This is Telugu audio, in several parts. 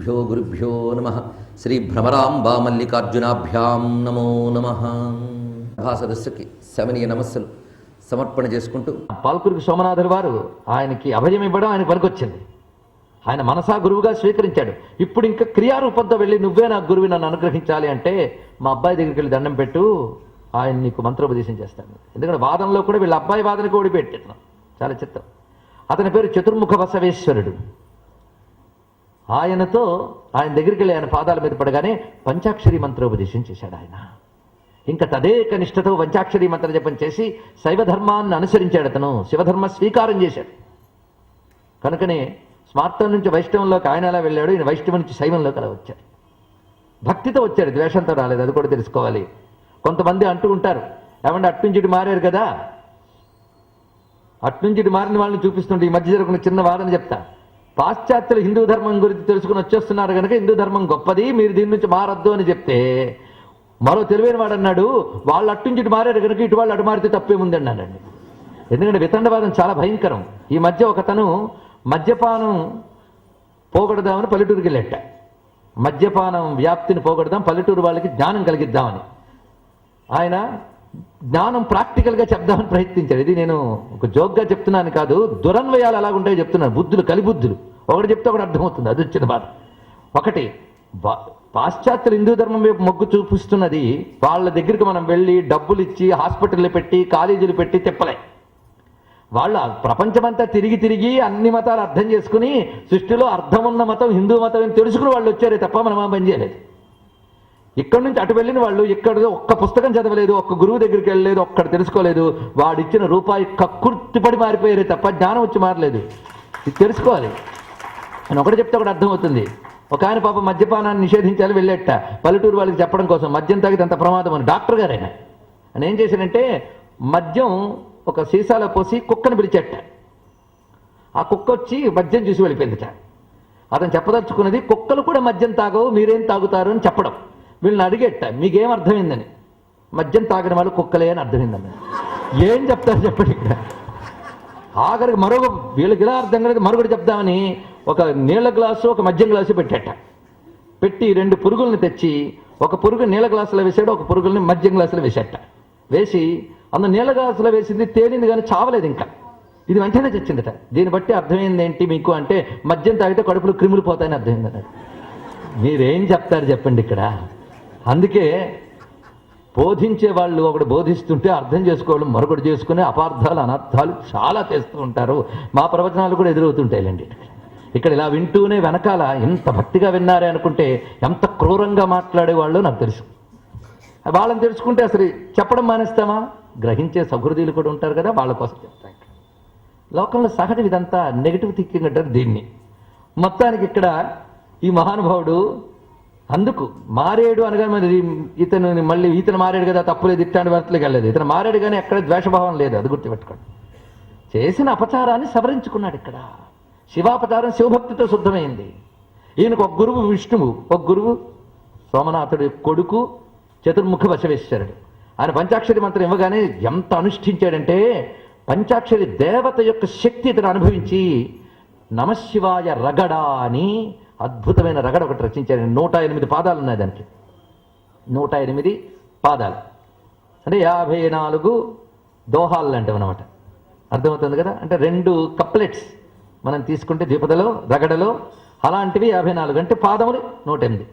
గురుభ్యో నమః. శ్రీ భ్రమరాంబా మల్లికార్జునాభ్యాం నమో నమః. సభా సదస్సుకి శమనీయ నమస్సులు సమర్పణ చేసుకుంటూ పాల్కురికి సోమనాథుల వారు ఆయనకి అభయం ఇవ్వడం ఆయన పనికొచ్చింది. ఆయన మనసా గురువుగా స్వీకరించాడు. ఇప్పుడు ఇంకా క్రియారూపంతో వెళ్ళి నువ్వే నాకు గురువు నన్ను అనుగ్రహించాలి అంటే మా అబ్బాయి దగ్గరికి వెళ్ళి దండం పెట్టు, ఆయన నీకు మంత్రోపదేశం చేస్తాడు. ఎందుకంటే వాదనలో కూడా వీళ్ళ అబ్బాయి వాదనకు ఓడిపెట్టాను. చాలా చిత్తం. అతని పేరు చతుర్ముఖ బసవేశ్వరుడు. ఆయన దగ్గరికి వెళ్ళి ఆయన పాదాల మీద పడగానే పంచాక్షరి మంత్రోపదేశం చేశాడు ఆయన. ఇంకా తదేక నిష్ఠతో పంచాక్షరి మంత్ర జపం చేసి శైవధర్మాన్ని అనుసరించాడు. అతను శివధర్మ స్వీకారం చేశాడు. కనుకనే స్మార్తం నుంచి వైష్ణవంలోకి ఆయన ఎలా వెళ్ళాడు, ఈయన వైష్ణవం నుంచి శైవంలోకి అలా వచ్చాడు. భక్తితో వచ్చాడు, ద్వేషంతో రాలేదు. అది కూడా తెలుసుకోవాలి. కొంతమంది అంటూ ఉంటారు, ఏమంటే అట్నుంచి ఇటు మారారు కదా, అట్నుంచి ఇటు మారిన వాళ్ళని చూపిస్తుంటే ఈ మధ్య జరుగుతున్న చిన్న వాదన చెప్తా. పాశ్చాత్యులు హిందూ ధర్మం గురించి తెలుసుకుని వచ్చేస్తున్నారు కనుక హిందూ ధర్మం గొప్పది, మీరు దీని నుంచి మారద్దు అని చెప్తే మరో తెలివైన వాడు అన్నాడు, వాళ్ళు అట్నుంచి ఇటు మారారు కనుక ఇటు వాళ్ళు అటు మారితే తప్పేముంది అన్నాడండి. ఎందుకంటే వితండవాదం చాలా భయంకరం. ఈ మధ్య ఒకతను మద్యపానం పోగొడదామని పల్లెటూరుకి వెళ్ళేట. మద్యపానం వ్యాప్తిని పోగొడదాం, పల్లెటూరు వాళ్ళకి జ్ఞానం కలిగిద్దామని ఆయన జ్ఞానం ప్రాక్టికల్గా చెప్దామని ప్రయత్నించాడు. ఇది నేను ఒక జోక్గా చెప్తున్నాను కాదు, దురన్వయాలు అలాగుంటాయో చెప్తున్నాను. బుద్ధులు కలిబుద్ధులు, ఒకటి చెప్తే ఒకటి అర్థమవుతుంది. అది వచ్చిన బాధ. ఒకటి, పాశ్చాత్యులు హిందూ ధర్మం వైపు మొగ్గు చూపిస్తున్నది. వాళ్ళ దగ్గరికి మనం వెళ్ళి డబ్బులు ఇచ్చి హాస్పిటల్లో పెట్టి కాలేజీలు పెట్టి తిప్పలే. వాళ్ళు ప్రపంచమంతా తిరిగి తిరిగి అన్ని మతాలు అర్థం చేసుకుని సృష్టిలో అర్థం ఉన్న మతం హిందూ మతం అని తెలుసుకుని వాళ్ళు వచ్చారే తప్ప మనం పని చేయలేదు. ఇక్కడి నుంచి అటు వెళ్ళిన వాళ్ళు ఇక్కడ ఒక్క పుస్తకం చదవలేదు, ఒక్క గురువు దగ్గరికి వెళ్ళలేదు, ఒక్కడు తెలుసుకోలేదు. వాడిచ్చిన రూపాయి కక్కుర్తిపడి మారిపోయారే తప్ప జ్ఞానం వచ్చి మారలేదు. ఇది తెలుసుకోవాలి. అని ఒకటి చెప్తే ఒకటి అర్థమవుతుంది. ఒక ఆయన పాప మద్యపానాన్ని నిషేధించాలి వెళ్ళేట, పల్లెటూరు వాళ్ళకి చెప్పడం కోసం మద్యం తాగితే అంత ప్రమాదం అని డాక్టర్ గారు ఆయన ఏం చేశాడంటే మద్యం ఒక సీసాలో పోసి కుక్కను పిలిచేట. ఆ కుక్క వచ్చి మద్యం చూసి వెళ్ళిపోయిందిట. అతను చెప్పదలుచుకున్నది కుక్కలు కూడా మద్యం తాగవు, మీరేం తాగుతారు అని చెప్పడం. వీళ్ళని అడిగేట, మీకేం అర్థమైందని. మద్యం తాగిన వాళ్ళు కుక్కలే అని అర్థమైందని. ఏం చెప్తారు చెప్పండి. ఇక్కడ ఆఖరికి మరొక వీళ్ళకి ఇలా అర్థం కాలేదు, మరొకటి చెప్దామని ఒక నీళ్ళ గ్లాసు ఒక మద్యం గ్లాసు పెట్టేట. పెట్టి 2 పురుగుల్ని తెచ్చి ఒక పురుగు నీళ్ళ గ్లాసులో వేసాడు, ఒక పురుగుల్ని మద్యం గ్లాసులో వేసేట. వేసి అందులో నీళ్ళ గ్లాసులో వేసింది తేలింది కానీ చావలేదు. ఇంకా ఇది వెంటనే చచ్చిందట. దీన్ని బట్టి అర్థమైంది ఏంటి మీకు అంటే మద్యం తాగితే కడుపులో క్రిములు పోతాయని అర్థమైంది అన్నాడు. మీరేం చెప్తారు చెప్పండి ఇక్కడ. అందుకే బోధించే వాళ్ళు ఒకటి బోధిస్తుంటే అర్థం చేసుకోవడం మరొకటి చేసుకునే అపార్థాలు అనర్థాలు చాలా చేస్తూ ఉంటారు. మా ప్రవచనాలు కూడా ఎదురవుతుంటాయిలేండి. ఇక్కడ ఇలా వింటూనే వెనకాల ఎంత భక్తిగా విన్నారే అనుకుంటే ఎంత క్రూరంగా మాట్లాడేవాళ్ళు నాకు తెలుసు. వాళ్ళని తెలుసుకుంటే అసలు చెప్పడం మానేస్తామా? గ్రహించే సహృదయులు కూడా ఉంటారు కదా, వాళ్ళ కోసం చెప్తాను. లోకంలో సహజం ఇదంతా నెగిటివ్ థింకింగ్ అంటారు దీన్ని. మొత్తానికి ఇక్కడ ఈ మహానుభావుడు అందుకు మారేడు అనగా మరి ఇతను మారాడు కదా తప్పులేదు, ఇట్లాంటి వార్తలకు వెళ్ళలేదు. ఇతను మారాడు కానీ ఎక్కడ ద్వేషభావం లేదు, అది గుర్తుపెట్టుకోండి. చేసిన అపచారాన్ని సవరించుకున్నాడు. ఇక్కడ శివాపచారం శివభక్తితో శుద్ధమైంది. ఈయనకు ఒక గురువు విష్ణువు, ఒక గురువు సోమనాథుడి కొడుకు చతుర్ముఖ బసవేశ్వరుడు. ఆయన పంచాక్షరి మంత్రం ఇవ్వగానే ఎంత అనుష్ఠించాడంటే పంచాక్షరి దేవత యొక్క శక్తి ఇతను అనుభవించి నమశివాయ రగడ అని అద్భుతమైన రగడ ఒకటి రచించాడు. 108 పాదాలు ఉన్నాయి దానికి. 108 పాదాలు అంటే 54 దోహాలు లాంటివి అనమాట. అర్థమవుతుంది కదా. అంటే 2 కప్లెట్స్ మనం తీసుకుంటే ద్విపదలో రగడలో అలాంటివి 54 అంటే పాదములు 108.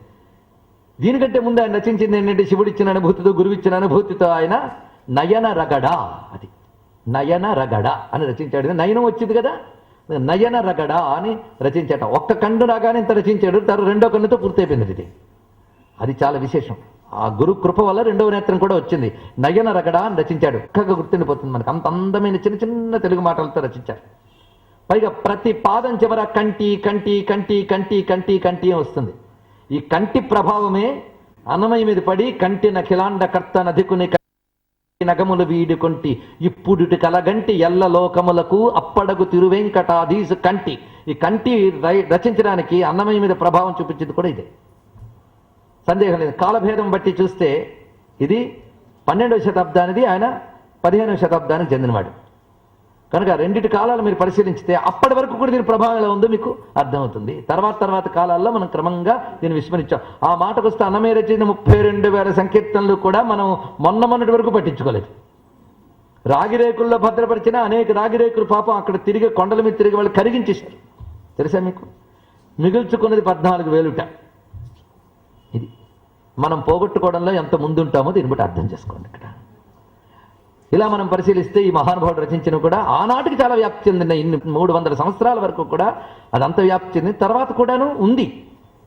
దీనికంటే ముందు ఆయన రచించింది ఏంటంటే శివుడు ఇచ్చిన అనుభూతితో గురువు ఇచ్చిన అనుభూతితో ఆయన నయన రగడ, అది నయన రగడ అని రచించాడు. నయనం వచ్చింది కదా, నయన రగడ అని రచించాట. ఒక్క కన్ను రాగానే ఇంత రచించాడు, తను 2వ కన్నుతో పూర్తయిపోయింది. ఇది అది చాలా విశేషం. ఆ గురు కృప వల్ల 2వ నేత్రం కూడా వచ్చింది. నయన రగడ అని రచించాడు. చక్కగా గుర్తుండిపోతుంది మనకు. అంత అందమైన చిన్న చిన్న తెలుగు మాటలతో రచించాడు. పైగా ప్రతి పాదం చివర కంటి కంటి కంటి కంటి కంటి కంటి వస్తుంది. ఈ కంటి ప్రభావమే అన్నమయ్య మీద పడి కంటి నఖిలాండ కర్త నదికుని నగములు వీడుకొంటి ఇప్పుడుటి కలగంటి ఎల్ల లోకములకు అప్పడగు తిరువెంకటాధీశ కంటి. ఈ కంటి రచించడానికి అన్నమయ్య మీద ప్రభావం చూపించింది కూడా ఇదే, సందేహం లేదు. కాలభేదం బట్టి చూస్తే ఇది 12వ శతాబ్దానిది, ఆయన 15వ శతాబ్దానికి చెందినవాడు. కనుక రెండిటి కాలాలు మీరు పరిశీలించితే అప్పటి వరకు కూడా దీని ప్రభావం ఎలా ఉందో మీకు అర్థమవుతుంది. తర్వాత కాలాల్లో మనం క్రమంగా దీన్ని విస్మరించాం. ఆ మాటకు వస్తే అన్నమే రచించిన 32,000 సంకీర్తనలు కూడా మనం మొన్నటి వరకు పట్టించుకోలేదు. రాగిరేకుల్లో భద్రపరిచిన అనేక రాగిరేకులు పాపం అక్కడ తిరిగి కొండల మీద తిరిగి వాళ్ళు కరిగించేస్తారు. తెలుసా మీకు? మిగుల్చుకున్నది 14,000. ఇది మనం పోగొట్టుకోవడంలో ఎంత ముందుంటామో దీన్ని బట్టి అర్థం చేసుకోండి. ఇక్కడ ఇలా మనం పరిశీలిస్తే ఈ మహానుభావుడు రచించిన కూడా ఆనాటికి చాలా వ్యాప్తి చెందిన ఇన్ని 300 సంవత్సరాల వరకు కూడా అదంత వ్యాప్తి చెందింది. తర్వాత కూడాను ఉంది,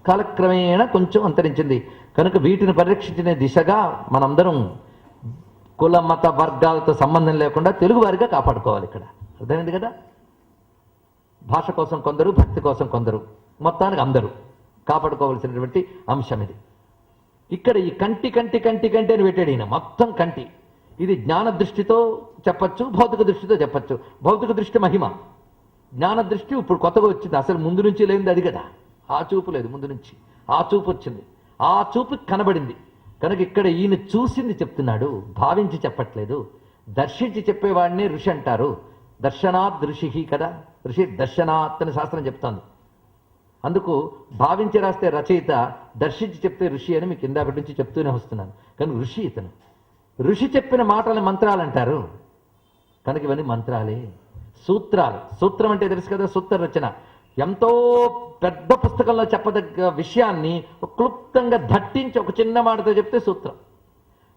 కాలక్రమేణా కొంచెం అంతరించింది. కనుక వీటిని పరిరక్షించిన దిశగా మనందరం కుల మత వర్గాలతో సంబంధం లేకుండా తెలుగువారిగా కాపాడుకోవాలి. ఇక్కడ అర్థమైంది కదా? భాష కోసం కొందరు, భక్తి కోసం కొందరు, మొత్తానికి అందరూ కాపాడుకోవాల్సినటువంటి అంశం ఇది. ఇక్కడ ఈ కంటి కంటి కంటి కంటి అని పెట్టాడు ఈయన. మొత్తం కంటి. ఇది జ్ఞాన దృష్టితో చెప్పచ్చు, భౌతిక దృష్టితో చెప్పచ్చు. భౌతిక దృష్టి మహిమ, జ్ఞాన దృష్టి ఇప్పుడు కొత్తగా వచ్చింది. అసలు ముందు నుంచి లేనిది అది కదా. ఆ చూపు లేదు, ముందు నుంచి ఆ చూపు వచ్చింది. ఆ చూపు కనబడింది. కనుక ఇక్కడ ఈయన చూసింది చెప్తున్నాడు, భావించి చెప్పట్లేదు. దర్శించి చెప్పేవాడిని ఋషి అంటారు. దర్శనాత్ ఋషి కదా. ఋషి దర్శనాత్ అని శాస్త్రం చెప్తోంది. అందుకు భావించి రాస్తే రచయిత, దర్శించి చెప్తే ఋషి అని మీకు ఇందాకటి నుంచి చెప్తూనే వస్తున్నాను. కానీ ఋషి ఇతను. ఋషి చెప్పిన మాటలని మంత్రాలు అంటారు. కనుక ఇవన్నీ మంత్రాలే, సూత్రాలు. సూత్రం అంటే తెలుసు కదా, సూత్ర రచన. ఎంతో పెద్ద పుస్తకంలో చెప్పదగ్గ విషయాన్ని క్లుప్తంగా దట్టించి ఒక చిన్న మాటతో చెప్తే సూత్రం.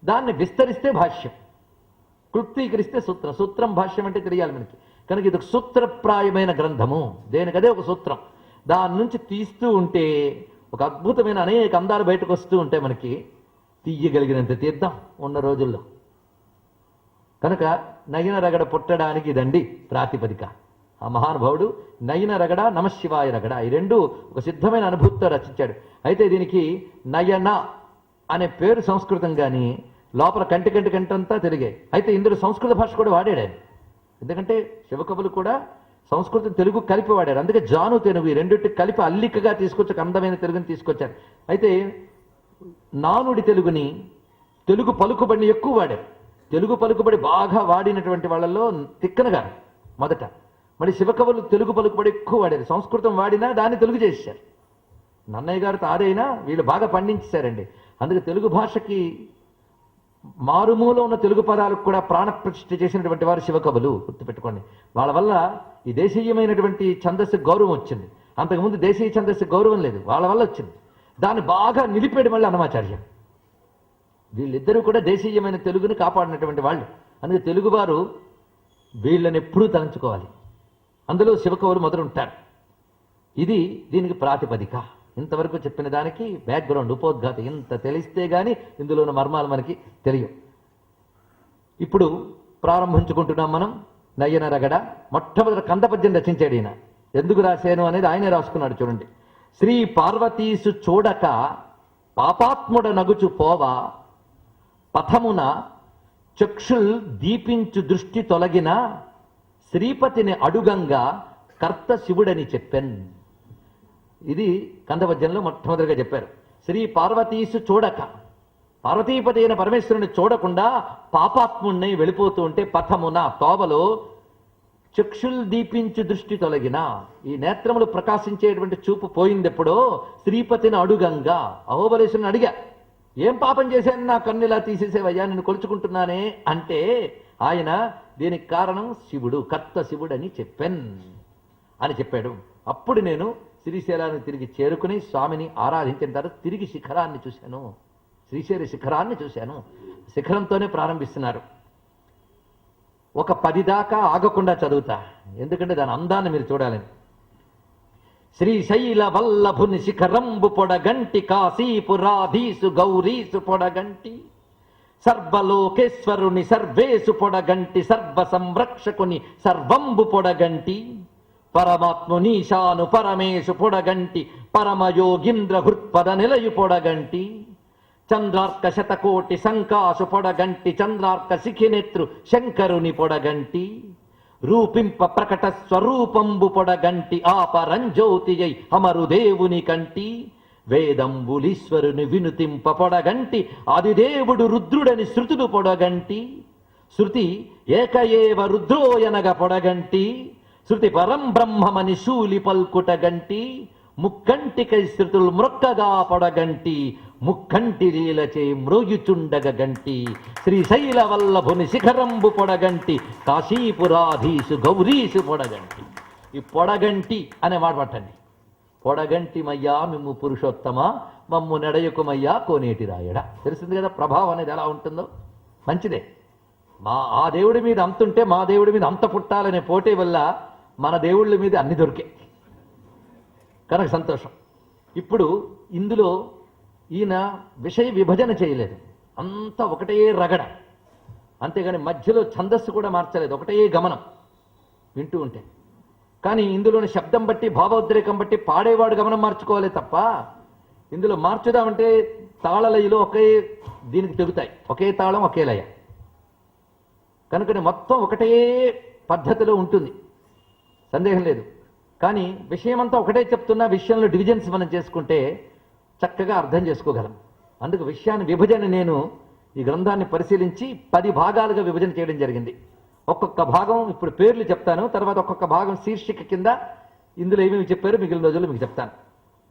దాన్ని విస్తరిస్తే భాష్యం, క్లుప్తీకరిస్తే సూత్రం. సూత్రం భాష్యం అంటే తెలియాలి మనకి. కనుక ఇది ఒక సూత్రప్రాయమైన గ్రంథము. దేనికదే ఒక సూత్రం. దాని నుంచి తీస్తూ ఉంటే ఒక అద్భుతమైన అనేక అందాలు బయటకు వస్తూ ఉంటే మనకి తీయగలిగినంత తీద్దాం ఉన్న రోజుల్లో. కనుక నయన రగడ పుట్టడానికి ఇదండి ప్రాతిపదిక. ఆ మహానుభావుడు నయన రగడ, నమశివాయ రగడ, ఈ రెండు ఒక సిద్ధమైన అనుభూతితో రచించాడు. అయితే దీనికి నయన అనే పేరు సంస్కృతం, కానీ లోపల కంటి కంటి కంటంతా తెలుగే. అయితే ఇందులో సంస్కృత భాష కూడా వాడాడు ఆయన. ఎందుకంటే శివకవులు కూడా సంస్కృతం తెలుగు కలిపి వాడారు. అందుకే జాను తెలుగు ఈ రెండింటి కలిపి అల్లికగా తీసుకొచ్చి అందమైన తెలుగుని తీసుకొచ్చారు. అయితే నానుడి తెలుగుని, తెలుగు పలుకుబడిని ఎక్కువ వాడారు. తెలుగు పలుకుబడి బాగా వాడినటువంటి వాళ్ళల్లో తిక్కన గారు మొదట. మరి శివకవులు తెలుగు పలుకుబడి ఎక్కువ వాడారు. సంస్కృతం వాడినా దాన్ని తెలుగు చేశారు. నన్నయ్య గారు తారైనా వీళ్ళు బాగా పండించారండి. అందుకే తెలుగు భాషకి మారుమూల ఉన్న తెలుగు పదాలకు కూడా ప్రాణప్రతిష్ఠ చేసినటువంటి వారు శివకవులు. గుర్తుపెట్టుకోండి. వాళ్ళ వల్ల ఈ దేశీయమైనటువంటి ఛందస్సు గౌరవం వచ్చింది. అంతకుముందు దేశీయ ఛందస్సు గౌరవం లేదు, వాళ్ళ వల్ల వచ్చింది. దాన్ని బాగా నిలిపేయడం వల్ల అన్నమాచార్యం. వీళ్ళిద్దరూ కూడా దేశీయమైన తెలుగుని కాపాడినటువంటి వాళ్ళు. అందుకే తెలుగువారు వీళ్ళని ఎప్పుడూ తలంచుకోవాలి. అందులో శివకవులు మొదలుంటారు. ఇది దీనికి ప్రాతిపదిక. ఇంతవరకు చెప్పిన దానికి బ్యాక్గ్రౌండ్, ఉపోద్ఘాతం ఇంత తెలిస్తే గాని ఇందులో ఉన్న మర్మాలు మనకి తెలియవు. ఇప్పుడు ప్రారంభించుకుంటున్నాం మనం నయన రగడ. మొట్టమొదటి కందపద్యం రచించాడు ఈయన. ఎందుకు రాశాను అనేది ఆయనే రాసుకున్నాడు. చూడండి. శ్రీ పార్వతీసు చూడక పాపాత్ముడ నగుచు పోవ పథమున చక్షుల్ దీపించు దృష్టి తొలగిన శ్రీపతిని అడుగంగా కర్త శివుడని చెప్పెన్. ఇది కందపద్యంలో మొట్టమొదటిగా చెప్పారు. శ్రీ పార్వతీసు చూడక, పార్వతీపతి అయిన పరమేశ్వరుని చూడకుండా పాపాత్ముణ్ణి వెళ్ళిపోతూ ఉంటే పథమున తోవలో చక్షుల్ దీపించు దృష్టి తొలగిన, ఈ నేత్రములు ప్రకాశించేటువంటి చూపు పోయిందెప్పుడో శ్రీపతిని అడుగంగా, అహోబలేశ్వరుని అడిగా, ఏం పాపం చేశాను నా కన్నులా తీసేసేవయ్యా, నేను కొలుచుకుంటున్నానే అంటే ఆయన దీనికి కారణం శివుడు, కర్త శివుడని చెప్పెన్ అని చెప్పాడు. అప్పుడు నేను శ్రీశైలాన్ని తిరిగి చేరుకుని స్వామిని ఆరాధించిన తర్వాత తిరిగి శిఖరాన్ని చూశాను, శ్రీశైల శిఖరాన్ని చూశాను. శిఖరంతోనే ప్రారంభిస్తున్నారు. ఒక 10 దాకా ఆగకుండా చదువుతా, ఎందుకంటే దాని అందాన్ని మీరు చూడాలని. శ్రీశైల వల్లభుని శిఖరంబు పొడగంటి కాశీపురాధీసు గౌరీసు పొడగంటి సర్వలోకేశ్వరుని సర్వేసు పొడగంటి సర్వ సంరక్షకుని సర్వంబు పొడగంటి పరమాత్మునీశాను పరమేశు పొడగంటి పరమయోగింద్ర హృత్పద నిలయు పొడగంటి చంద్రార్క శతకోటి సంకాసు పొడగంటి చంద్రార్క శిఖినేత్రు శంకరుని పొడగంటి రూపింప ప్రకట స్వరూపంబు పొడగంటి ఆపరంజ్యోతియై అమరుదేవుని కంటి వేదంబులీశ్వరుని వినుతింప పొడగంటి ఆదిదేవుడు రుద్రుడని శృతులు పొడగంటి శృతి ఏక ఏవ రుద్రోయనగ పొడగంటి శృతి పరం బ్రహ్మమని శూలి పల్కుట గంటి ముక్కంటికై శృతులు మ్రొక్కగా పొడగంటి ముక్కంటి లీలచే మ్రోయుచుండగ గంటి శ్రీశైల వల్లభుని శిఖరంబు పొడగంటి కాశీపురాధీసు గౌరీసు పొడగంటి. ఈ పొడగంటి అనే మాట పట్టండి. పొడగంటిమయ్యా మిమ్ము పురుషోత్తమ మమ్ము నెడయుకుమయ్యా కోనేటి రాయడ. తెలిసింది కదా ప్రభావం అనేది ఎలా ఉంటుందో. మంచిదే. ఆ దేవుడి మీద అంతుంటే మా దేవుడి మీద అంత పుట్టాలనే పోటీ వల్ల మన దేవుళ్ళ మీద అన్ని దొరికాయి కనుక సంతోషం. ఇప్పుడు ఇందులో ఈయన విషయ విభజన చేయలేదు, అంతా ఒకటే రగడ, అంతేగాని మధ్యలో ఛందస్సు కూడా మార్చలేదు, ఒకటే గమనం వింటూ ఉంటే. కానీ ఇందులోని శబ్దం బట్టి భావోద్రేకం బట్టి పాడేవాడు గమనం మార్చుకోవాలి తప్ప ఇందులో మార్చుదామంటే తాళలయలో ఒకే దీనికి తెగుతాయి, ఒకే తాళం ఒకే లయ కనుకనే మొత్తం ఒకటే పద్ధతిలో ఉంటుంది, సందేహం లేదు. కానీ విషయమంతా ఒకటే చెప్తున్నా విషయంలో డివిజన్స్ మనం చేసుకుంటే చక్కగా అర్థం చేసుకోగలం. అందుకు విషయాన్ని విభజన నేను ఈ గ్రంథాన్ని పరిశీలించి 10 భాగాలుగా విభజన చేయడం జరిగింది. ఒక్కొక్క భాగం ఇప్పుడు పేర్లు చెప్తాను, తర్వాత ఒక్కొక్క భాగం శీర్షిక కింద ఇందులో ఏమేమి చెప్పారో మిగిలిన రోజుల్లో మీకు చెప్తాను.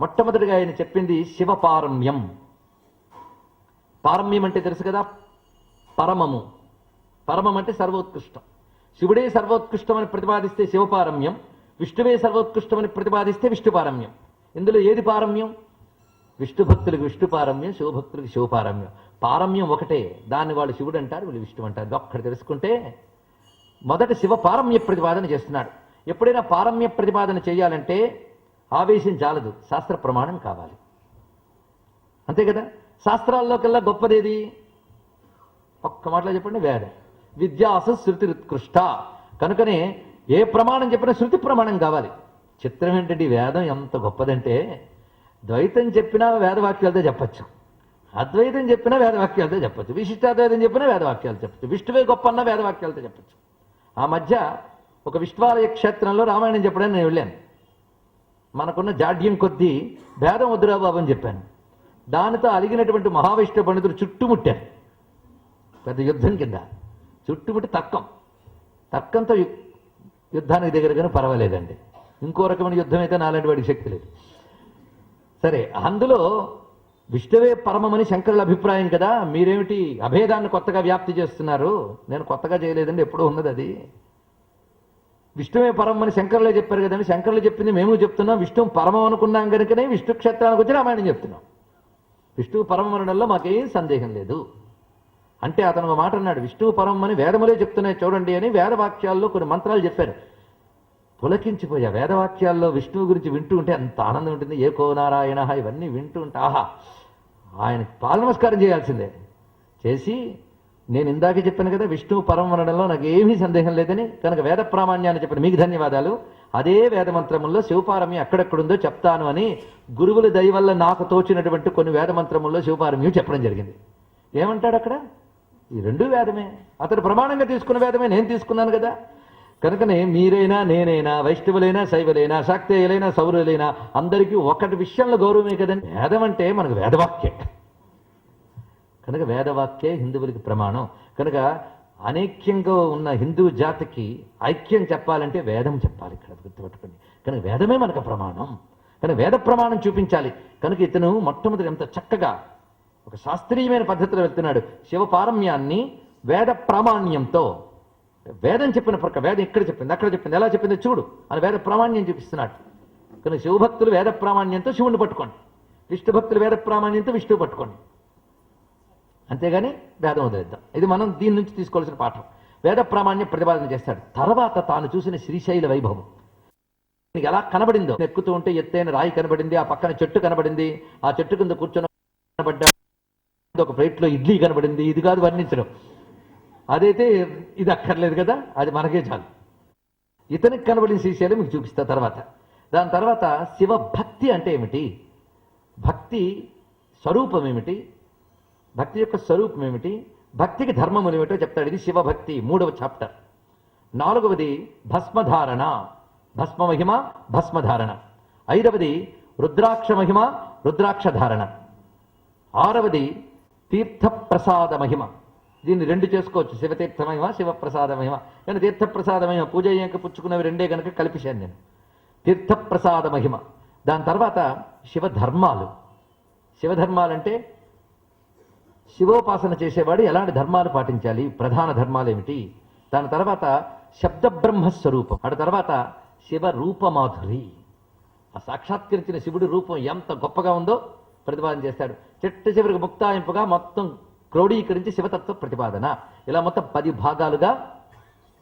మొట్టమొదటిగా ఆయన చెప్పింది శివపారమ్యం. పారమ్యం అంటే తెలుసు కదా, పరమము. పరమం అంటే సర్వోత్కృష్టం. శివుడే సర్వోత్కృష్టం అని ప్రతిపాదిస్తే శివపారమ్యం, విష్ణువే సర్వోత్కృష్టం అని ప్రతిపాదిస్తే విష్ణుపారమ్యం. ఇందులో ఏది పారమ్యం? విష్ణు భక్తులకు విష్ణు పారమ్యం, శివభక్తులకు శివపారమ్యం. పారమ్యం ఒకటే, దాన్ని వాళ్ళు శివుడు అంటారు, వీళ్ళు విష్ణు అంటారు. ఒక్కటి తెలుసుకుంటే మొదట శివ పారమ్య ప్రతిపాదన చేస్తున్నాడు. ఎప్పుడైనా పారమ్య ప్రతిపాదన చేయాలంటే ఆవేశం చాలదు, శాస్త్ర ప్రమాణం కావాలి. అంతే కదా. శాస్త్రాల్లోకెల్లా గొప్పదేది? ఒక్క మాటలో చెప్పండి, వేదం. విద్యాస శృతి ఉత్కృష్ట. కనుకనే ఏ ప్రమాణం చెప్పినా శృతి ప్రమాణం కావాలి. చిత్రం ఏంటంటే వేదం ఎంత గొప్పదంటే ద్వైతం చెప్పినా వేదవాక్యాలతో చెప్పచ్చు, అద్వైతం చెప్పినా వేదవాక్యాలతో చెప్పచ్చు, విశిష్టాద్వైతం చెప్పినా వేదవాక్యాలు చెప్పచ్చు, విష్ణువే గొప్ప అన్న వేదవాక్యాలతో చెప్పచ్చు. ఆ మధ్య ఒక విష్ణువాలయ క్షేత్రంలో రామాయణం చెప్పడానికి నేను వెళ్ళాను. మనకున్న జాడ్యం కొద్దీ భేదం వద్దురా బాబు అని చెప్పాను. దానితో అలిగినటువంటి మహావిష్ణు పండితులు చుట్టుముట్టారు, పెద్ద యుద్ధం కింద చుట్టుముట్టి తర్కంతో యుద్ధానికి దగ్గరగానే పర్వాలేదండి. ఇంకో రకమైన యుద్ధం అయితే నాలాంటి వాడికి శక్తి లేదు. సరే, అందులో విష్ణువే పరమమని శంకరుల అభిప్రాయం కదా, మీరేమిటి అభేదాన్ని కొత్తగా వ్యాప్తి చేస్తున్నారు? నేను కొత్తగా చేయలేదండి, ఎప్పుడూ ఉన్నది అది. విష్ణువే పరమని శంకరులే చెప్పారు కదండి, శంకరులు చెప్పింది మేము చెప్తున్నాం. విష్ణువు పరమం అనుకున్నాం కనుకనే విష్ణు క్షేత్రానికి వచ్చి రామాయణం చెప్తున్నాం. విష్ణువు పరమనడంలో మాకేం సందేహం లేదు. అంటే అతను ఒక మాట అన్నాడు, విష్ణువు పరమని వేదములే చెప్తున్నాయి చూడండి అని. వేదవాక్యాల్లో కొన్ని మంత్రాలు చెప్పారు, పులకించిపోయా. వేదవాక్యాల్లో విష్ణువు గురించి వింటూ ఉంటే అంత ఆనందం ఉంటుంది. ఏకో నారాయణ ఇవన్నీ వింటూ ఉంటే ఆహా, ఆయన పాద నమస్కారం చేయాల్సిందే. చేసి నేను ఇందాకే చెప్పాను కదా, విష్ణువు పరమం అనడంలో నాకు ఏమీ సందేహం లేదని. కనుక వేద ప్రామాణ్యాన్ని చెప్పిన మీకు ధన్యవాదాలు. అదే వేదమంత్రముల్లో శివపారమ్యం ఎక్కడెక్కడుందో చెప్తాను అని గురువుల దయ వల్ల నాకు తోచినటువంటి కొన్ని వేదమంత్రముల్లో శివపారమ్యం చెప్పడం జరిగింది. ఏమంటాడు అక్కడ? ఈ రెండు వేదమే, అతడు ప్రమాణంగా తీసుకున్న వేదమే నేను తీసుకున్నాను కదా. కనుకనే మీరైనా నేనైనా వైష్ణవులైనా శైవులైనా శాక్తేయులైనా సౌరులైనా అందరికీ ఒకటి విషయంలో గౌరవమే కదండి. వేదం అంటే మనకు వేదవాక్యే కనుక వేదవాక్యే హిందువులకి ప్రమాణం. కనుక అనైక్యంగా ఉన్న హిందూ జాతికి ఐక్యం చెప్పాలంటే వేదం చెప్పాలి, ఇక్కడ గుర్తుపెట్టుకోండి. కనుక వేదమే మనకు ప్రమాణం, కనుక వేద ప్రమాణం చూపించాలి. కనుక ఇతను మొట్టమొదటి ఎంత చక్కగా ఒక శాస్త్రీయమైన పద్ధతిలో వెళ్తున్నాడు. శివపారమ్యాన్ని వేద ప్రామాణ్యంతో, వేదం చెప్పిన ప్రక్క వేదం ఎక్కడ చెప్పింది అక్కడ చెప్పింది, ఎలా చెప్పిందో చూడు అని వేద ప్రామాణ్యం చూపిస్తున్నాడు. కనుక శివభక్తులు వేద ప్రామాణ్యంతో శివుణ్ణి పట్టుకోండి, విష్ణు భక్తులు వేద ప్రామాణ్యంతో విష్ణువు పట్టుకోండి. అంతేగాని వేదం వదిలేద్దాం. ఇది మనం దీని నుంచి తీసుకోవాల్సిన పాఠం. వేద ప్రామాణ్యం ప్రతిపాదన చేస్తాడు. తర్వాత తాను చూసిన శ్రీశైల వైభవం ఎలా కనబడిందో, ఎక్కుతూ ఉంటే ఎత్తైన రాయి కనబడింది, ఆ పక్కన చెట్టు కనబడింది, ఆ చెట్టు కింద కూర్చొని కనబడ్డా, ఒక ప్లేట్లో ఇడ్లీ కనబడింది. ఇది కాదు వర్ణించడం, అదైతే ఇది అక్కర్లేదు కదా, అది మనకే చాలు. ఇతనికి కనబడిన శ్రీశైలం మీకు చూపిస్తా తర్వాత. దాని తర్వాత శివభక్తి అంటే ఏమిటి, భక్తి స్వరూపం ఏమిటి, భక్తి యొక్క స్వరూపం ఏమిటి, భక్తికి ధర్మములు ఏమిటో చెప్తాడు. ఇది శివభక్తి 3వ చాప్టర్. 4వది భస్మధారణ, భస్మ మహిమ భస్మధారణ. 5వది రుద్రాక్ష మహిమ రుద్రాక్ష ధారణ. 6వది తీర్థప్రసాద మహిమ. దీన్ని రెండు చేసుకోవచ్చు, శివతీర్థమహిమ శివప్రసాదమహిమ. కానీ తీర్థప్రసాదమహిమ పూజ అయ్యాక పుచ్చుకున్నవి రెండే కనుక కలిపిశాను నేను. తీర్థప్రసాద మహిమ. దాని తర్వాత శివధర్మాలు. శివధర్మాలంటే శివోపాసన చేసేవాడు ఎలాంటి ధర్మాలు పాటించాలి, ప్రధాన ధర్మాలు ఏమిటి. దాని తర్వాత శబ్దబ్రహ్మస్వరూపం. ఆ తర్వాత శివ రూపమాధురి. ఆ సాక్షాత్కరించిన శివుడి రూపం ఎంత గొప్పగా ఉందో ప్రతిపాదన చేస్తాడు. చిట్ట చివరికి ముక్తాయింపుగా మొత్తం క్రోడీకరించి శివతత్వ ప్రతిపాదన. ఇలా మొత్తం 10 భాగాలుగా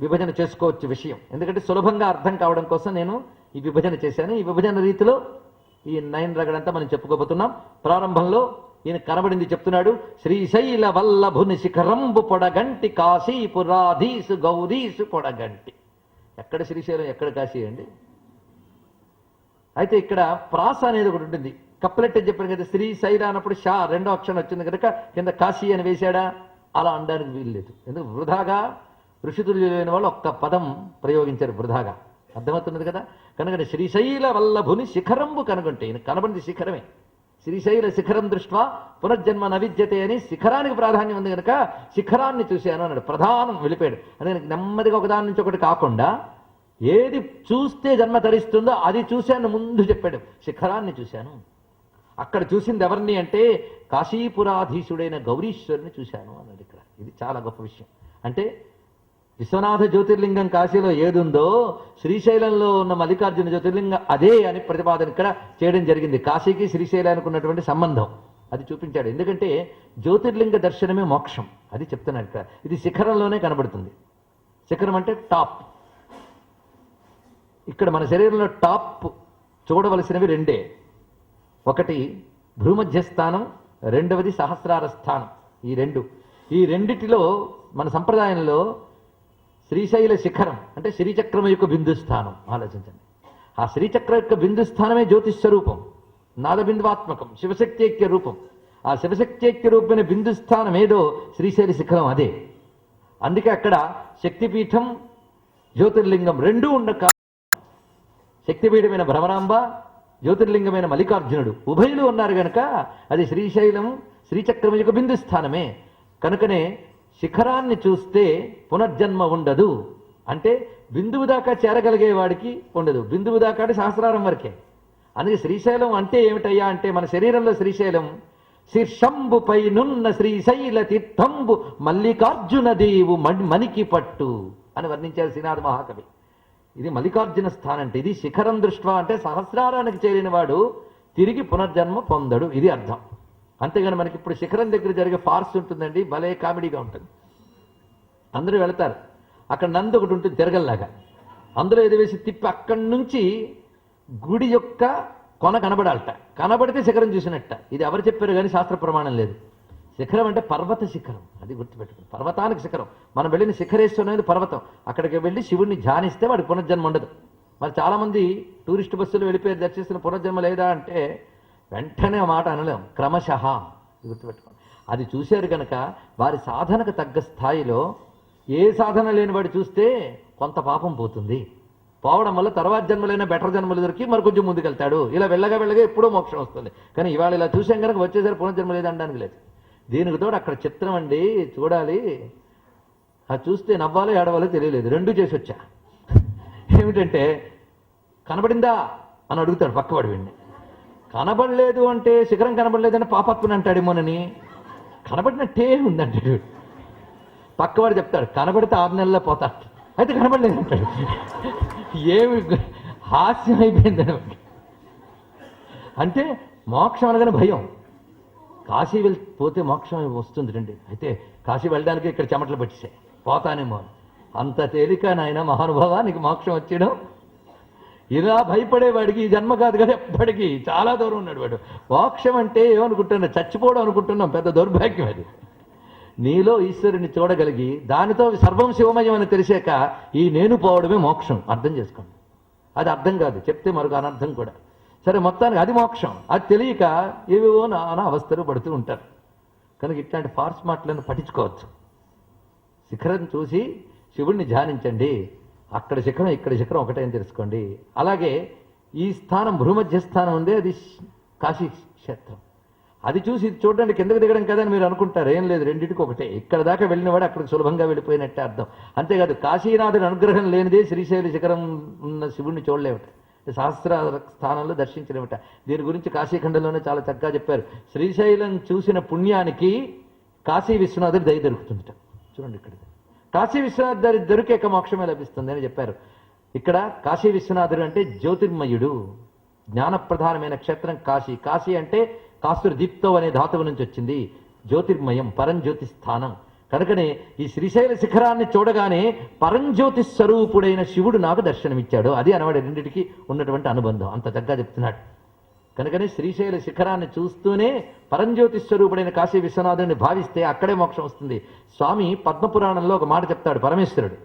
విభజన చేసుకోవచ్చు విషయం. ఎందుకంటే సులభంగా అర్థం కావడం కోసం నేను ఈ విభజన చేశాను. ఈ విభజన రీతిలో ఈ 9 రగడంతా మనం చెప్పుకోబోతున్నాం. ప్రారంభంలో ఈయన కనబడింది చెప్తున్నాడు. శ్రీశైల వల్లభుని శిఖరంబు పొడగంటి కాశీపురాధీసు గౌరీసు పొడగంటి. ఎక్కడ శ్రీశైలం ఎక్కడ కాశీ అండి? అయితే ఇక్కడ ప్రాస అనేది ఒకటి ఉంటుంది. కప్పలెట్ అని చెప్పాను కదా, శ్రీశైల అన్నప్పుడు షా రెండో అక్షరం వచ్చింది కనుక కింద కాశీ అని వేశాడా? అలా అనడానికి వీల్లేదు. ఎందుకు వృధాగా ఋషితులు లేని వాళ్ళు ఒక్క పదం ప్రయోగించారు వృధాగా. అర్థమవుతున్నది కదా. కనుక శ్రీశైల వల్లభుని శిఖరంబు కనుగొంటే ఈయన కనబడింది శిఖరమే. శ్రీశైల శిఖరం దృష్ట్వా పునర్జన్మ నవిద్యతే అని శిఖరానికి ప్రాధాన్యం ఉంది కనుక శిఖరాన్ని చూశాను అన్నాడు. ప్రధానం వెళ్ళిపోయాడు. అందుకని నెమ్మదిగా ఒకదాని నుంచి ఒకటి కాకుండా ఏది చూస్తే జన్మ తరిస్తుందో అది చూశాను ముందు చెప్పాడు. శిఖరాన్ని చూశాను. అక్కడ చూసింది ఎవరిని అంటే కాశీపురాధీశుడైన గౌరీశ్వరుని చూశాను అన్నాడు ఇక్కడ. ఇది చాలా గొప్ప విషయం. అంటే విశ్వనాథ జ్యోతిర్లింగం కాశీలో ఏదుందో శ్రీశైలంలో ఉన్న మల్లికార్జున జ్యోతిర్లింగం అదే అని ప్రతిపాదన ఇక్కడ చేయడం జరిగింది. కాశీకి శ్రీశైలానికి ఉన్నటువంటి సంబంధం అది చూపించాడు. ఎందుకంటే జ్యోతిర్లింగ దర్శనమే మోక్షం. అది చెప్తున్నాడు ఇక్కడ. ఇది శిఖరంలోనే కనబడుతుంది. శిఖరం అంటే టాప్. ఇక్కడ మన శరీరంలో టాప్ చూడవలసినవి రెండే. ఒకటి భూమధ్య స్థానం, రెండవది సహస్రార స్థానం. ఈ రెండిటిలో మన సంప్రదాయంలో శ్రీశైల శిఖరం అంటే శ్రీచక్రం యొక్క బిందుస్థానం. ఆలోచించండి. ఆ శ్రీచక్రం యొక్క బిందుస్థానమే జ్యోతిస్వరూపం, నాదబిందువాత్మకం, శివశక్తి రూపం. ఆ శివశక్తి రూపమైన బిందుస్థానం ఏదో శ్రీశైల శిఖరం అదే. అందుకే అక్కడ శక్తిపీఠం జ్యోతిర్లింగం రెండూ ఉండక శక్తిపీఠమైన భ్రమరాంబ, జ్యోతిర్లింగమైన మల్లికార్జునుడు ఉభయులు ఉన్నారు గనక అది శ్రీశైలం శ్రీచక్రం యొక్క బిందుస్థానమే. కనుకనే శిఖరాన్ని చూస్తే పునర్జన్మ ఉండదు. అంటే బిందువు దాకా చేరగలిగే వాడికి ఉండదు. బిందువు దాకా అంటే సహస్రారం వరకే. అందుకే శ్రీశైలం అంటే ఏమిటయ్యా అంటే మన శరీరంలో శ్రీశైలం శీర్షంబుపై నున్న శ్రీశైల తీర్థంబు మల్లికార్జున దేవు మనికి పట్టు అని వర్ణించారు శ్రీనాథ మహాకవి. ఇది మల్లికార్జున స్థానం. అంటే ఇది శిఖరం దృష్ట్యా అంటే సహస్రారానికి చేరిన వాడు తిరిగి పునర్జన్మ పొందడు. ఇది అర్థం. అంతేగాని మనకి ఇప్పుడు శిఖరం దగ్గర జరిగే ఫార్స్ ఉంటుందండి, భలే కామెడీగా ఉంటుంది. అందరూ వెళతారు. అక్కడ నంది ఒకటి ఉంటుంది తిరగల్లాగా. అందులో ఏదో వేసి తిప్పి అక్కడి నుంచి గుడి యొక్క కొన కనబడాలట. కనబడితే శిఖరం చూసినట్ట. ఇది ఎవరు చెప్పారు కానీ శాస్త్ర ప్రమాణం లేదు. శిఖరం అంటే పర్వత శిఖరం. అది గుర్తుపెట్టుకుని పర్వతానికి శిఖరం. మనం వెళ్ళిన శిఖరేశ్వరం అనేది పర్వతం. అక్కడికి వెళ్ళి శివుడిని ధ్యానిస్తే వాడికి పునర్జన్మ ఉండదు. మరి చాలామంది టూరిస్ట్ బస్సులు వెళ్ళిపోయి దర్శిస్తున్న పునర్జన్మ లేదా అంటే వెంటనే ఆ మాట అనలేం. క్రమశః గుర్తుపెట్టుకోండి. అది చూశారు కనుక వారి సాధనకు తగ్గ స్థాయిలో ఏ సాధన లేని వాడు చూస్తే కొంత పాపం పోతుంది. పోవడం వల్ల తర్వాత జన్మలైనా బెటర్ జన్మలు దొరికి మరి కొంచెం ముందుకెళ్తాడు. ఇలా వెళ్ళగా ఎప్పుడో మోక్షం వస్తుంది. కానీ ఇవాళ ఇలా చూసాం కనుక వచ్చేసరి పునర్జన్మ లేదు అనడానికి లేదు. దీనికి తోడు అక్కడ చిత్రం అండి చూడాలి. అది చూస్తే నవ్వాలో ఏడవాలో తెలియలేదు. రెండూ చేసి వచ్చా. ఏమిటంటే కనబడిందా అని అడుగుతాడు పక్కవాడు వీడిని. కనబడలేదు అంటే శిఖరం కనబడలేదని పాపత్వని అంటాడేమోనని. కనబడినట్టే ఉందంటాడు. పక్కవాడు చెప్తాడు కనబడితే 6 నెలల్లో పోతాడు. అయితే కనబడలేదు అంటాడు. ఏమి హాస్యం అయిపోయిందని. అంటే మోక్షం అనగానే భయం. కాశీ పోతే మోక్షం వస్తుంది రండి. అయితే కాశీ వెళ్ళడానికి ఇక్కడ చెమటలు పెట్టేసాయి పోతానేమో. అంత తేలిక నాయన మహానుభావ నీకు మోక్షం వచ్చేయడం. ఇలా భయపడేవాడికి ఈ జన్మ కాదు కదా, ఎప్పటికీ చాలా దూరం ఉన్నాడు వాడు. మోక్షం అంటే ఏమనుకుంటున్నా, చచ్చిపోవడం అనుకుంటున్నాం. పెద్ద దౌర్భాగ్యం అది. నీలో ఈశ్వరుని చూడగలిగి దానితో సర్వం శివమయం అని తెలిసాక ఈ నేను పోవడమే మోక్షం. అర్థం చేసుకోండి. అది అర్థం కాదు, చెప్తే మరొక అనర్థం కూడా. సరే మొత్తానికి అది మోక్షం. అది తెలియక ఏవేవో నానా అవస్థలు పడుతూ ఉంటారు. కనుక ఇట్లాంటి ఫార్స్ మాటలను పఠించుకోవచ్చు. శిఖరం చూసి శివుడిని ధ్యానించండి. అక్కడ శిఖరం ఇక్కడ శిఖరం ఒకటే అని తెలుసుకోండి. అలాగే ఈ స్థానం భూమధ్య స్థానం ఉంది, అది కాశీ క్షేత్రం. అది చూసి ఇది చూడడానికి కిందకి దిగడం కదని మీరు అనుకుంటారు. ఏం లేదు, రెండింటికి ఒకటే. ఇక్కడ దాకా వెళ్ళినవాడు అక్కడికి సులభంగా వెళ్ళిపోయినట్టే అర్థం. అంతేకాదు కాశీనాథుడి అనుగ్రహం లేనిదే శ్రీశైల శిఖరం ఉన్న శివుడిని చూడలేమట, సహస్ర స్థానంలో దర్శించలేమట. దీని గురించి కాశీఖండంలోనే చాలా చక్కగా చెప్పారు. శ్రీశైలం చూసిన పుణ్యానికి కాశీ విశ్వనాథుడి దయ దొరుకుతుందట. చూడండి, ఇక్కడ కాశీ విశ్వనాథ్ దొరికే మోక్షమే లభిస్తుంది అని చెప్పారు. ఇక్కడ కాశీ విశ్వనాథుడు అంటే జ్యోతిర్మయుడు, జ్ఞానప్రధానమైన క్షేత్రం కాశీ. కాశీ అంటే కాసురు దీప్తో అనే ధాతువు నుంచి వచ్చింది. జ్యోతిర్మయం, పరంజ్యోతి స్థానం. కనుకనే ఈ శ్రీశైల శిఖరాన్ని చూడగానే పరంజ్యోతి స్వరూపుడైన శివుడు నాకు దర్శనమిచ్చాడు. అది అనవాడు రెండింటికి ఉన్నటువంటి అనుబంధం. అంత చక్కగా చెప్తున్నాడు. కనుకనే శ్రీశైల శిఖరాన్ని చూస్తూనే పరంజ్యోతి స్వరూపుడైన కాశీ విశ్వనాథుడిని భావిస్తే అక్కడే మోక్షం వస్తుంది. స్వామి పద్మపురాణంలో ఒక మాట చెప్తాడు. పరమేశ్వరుడు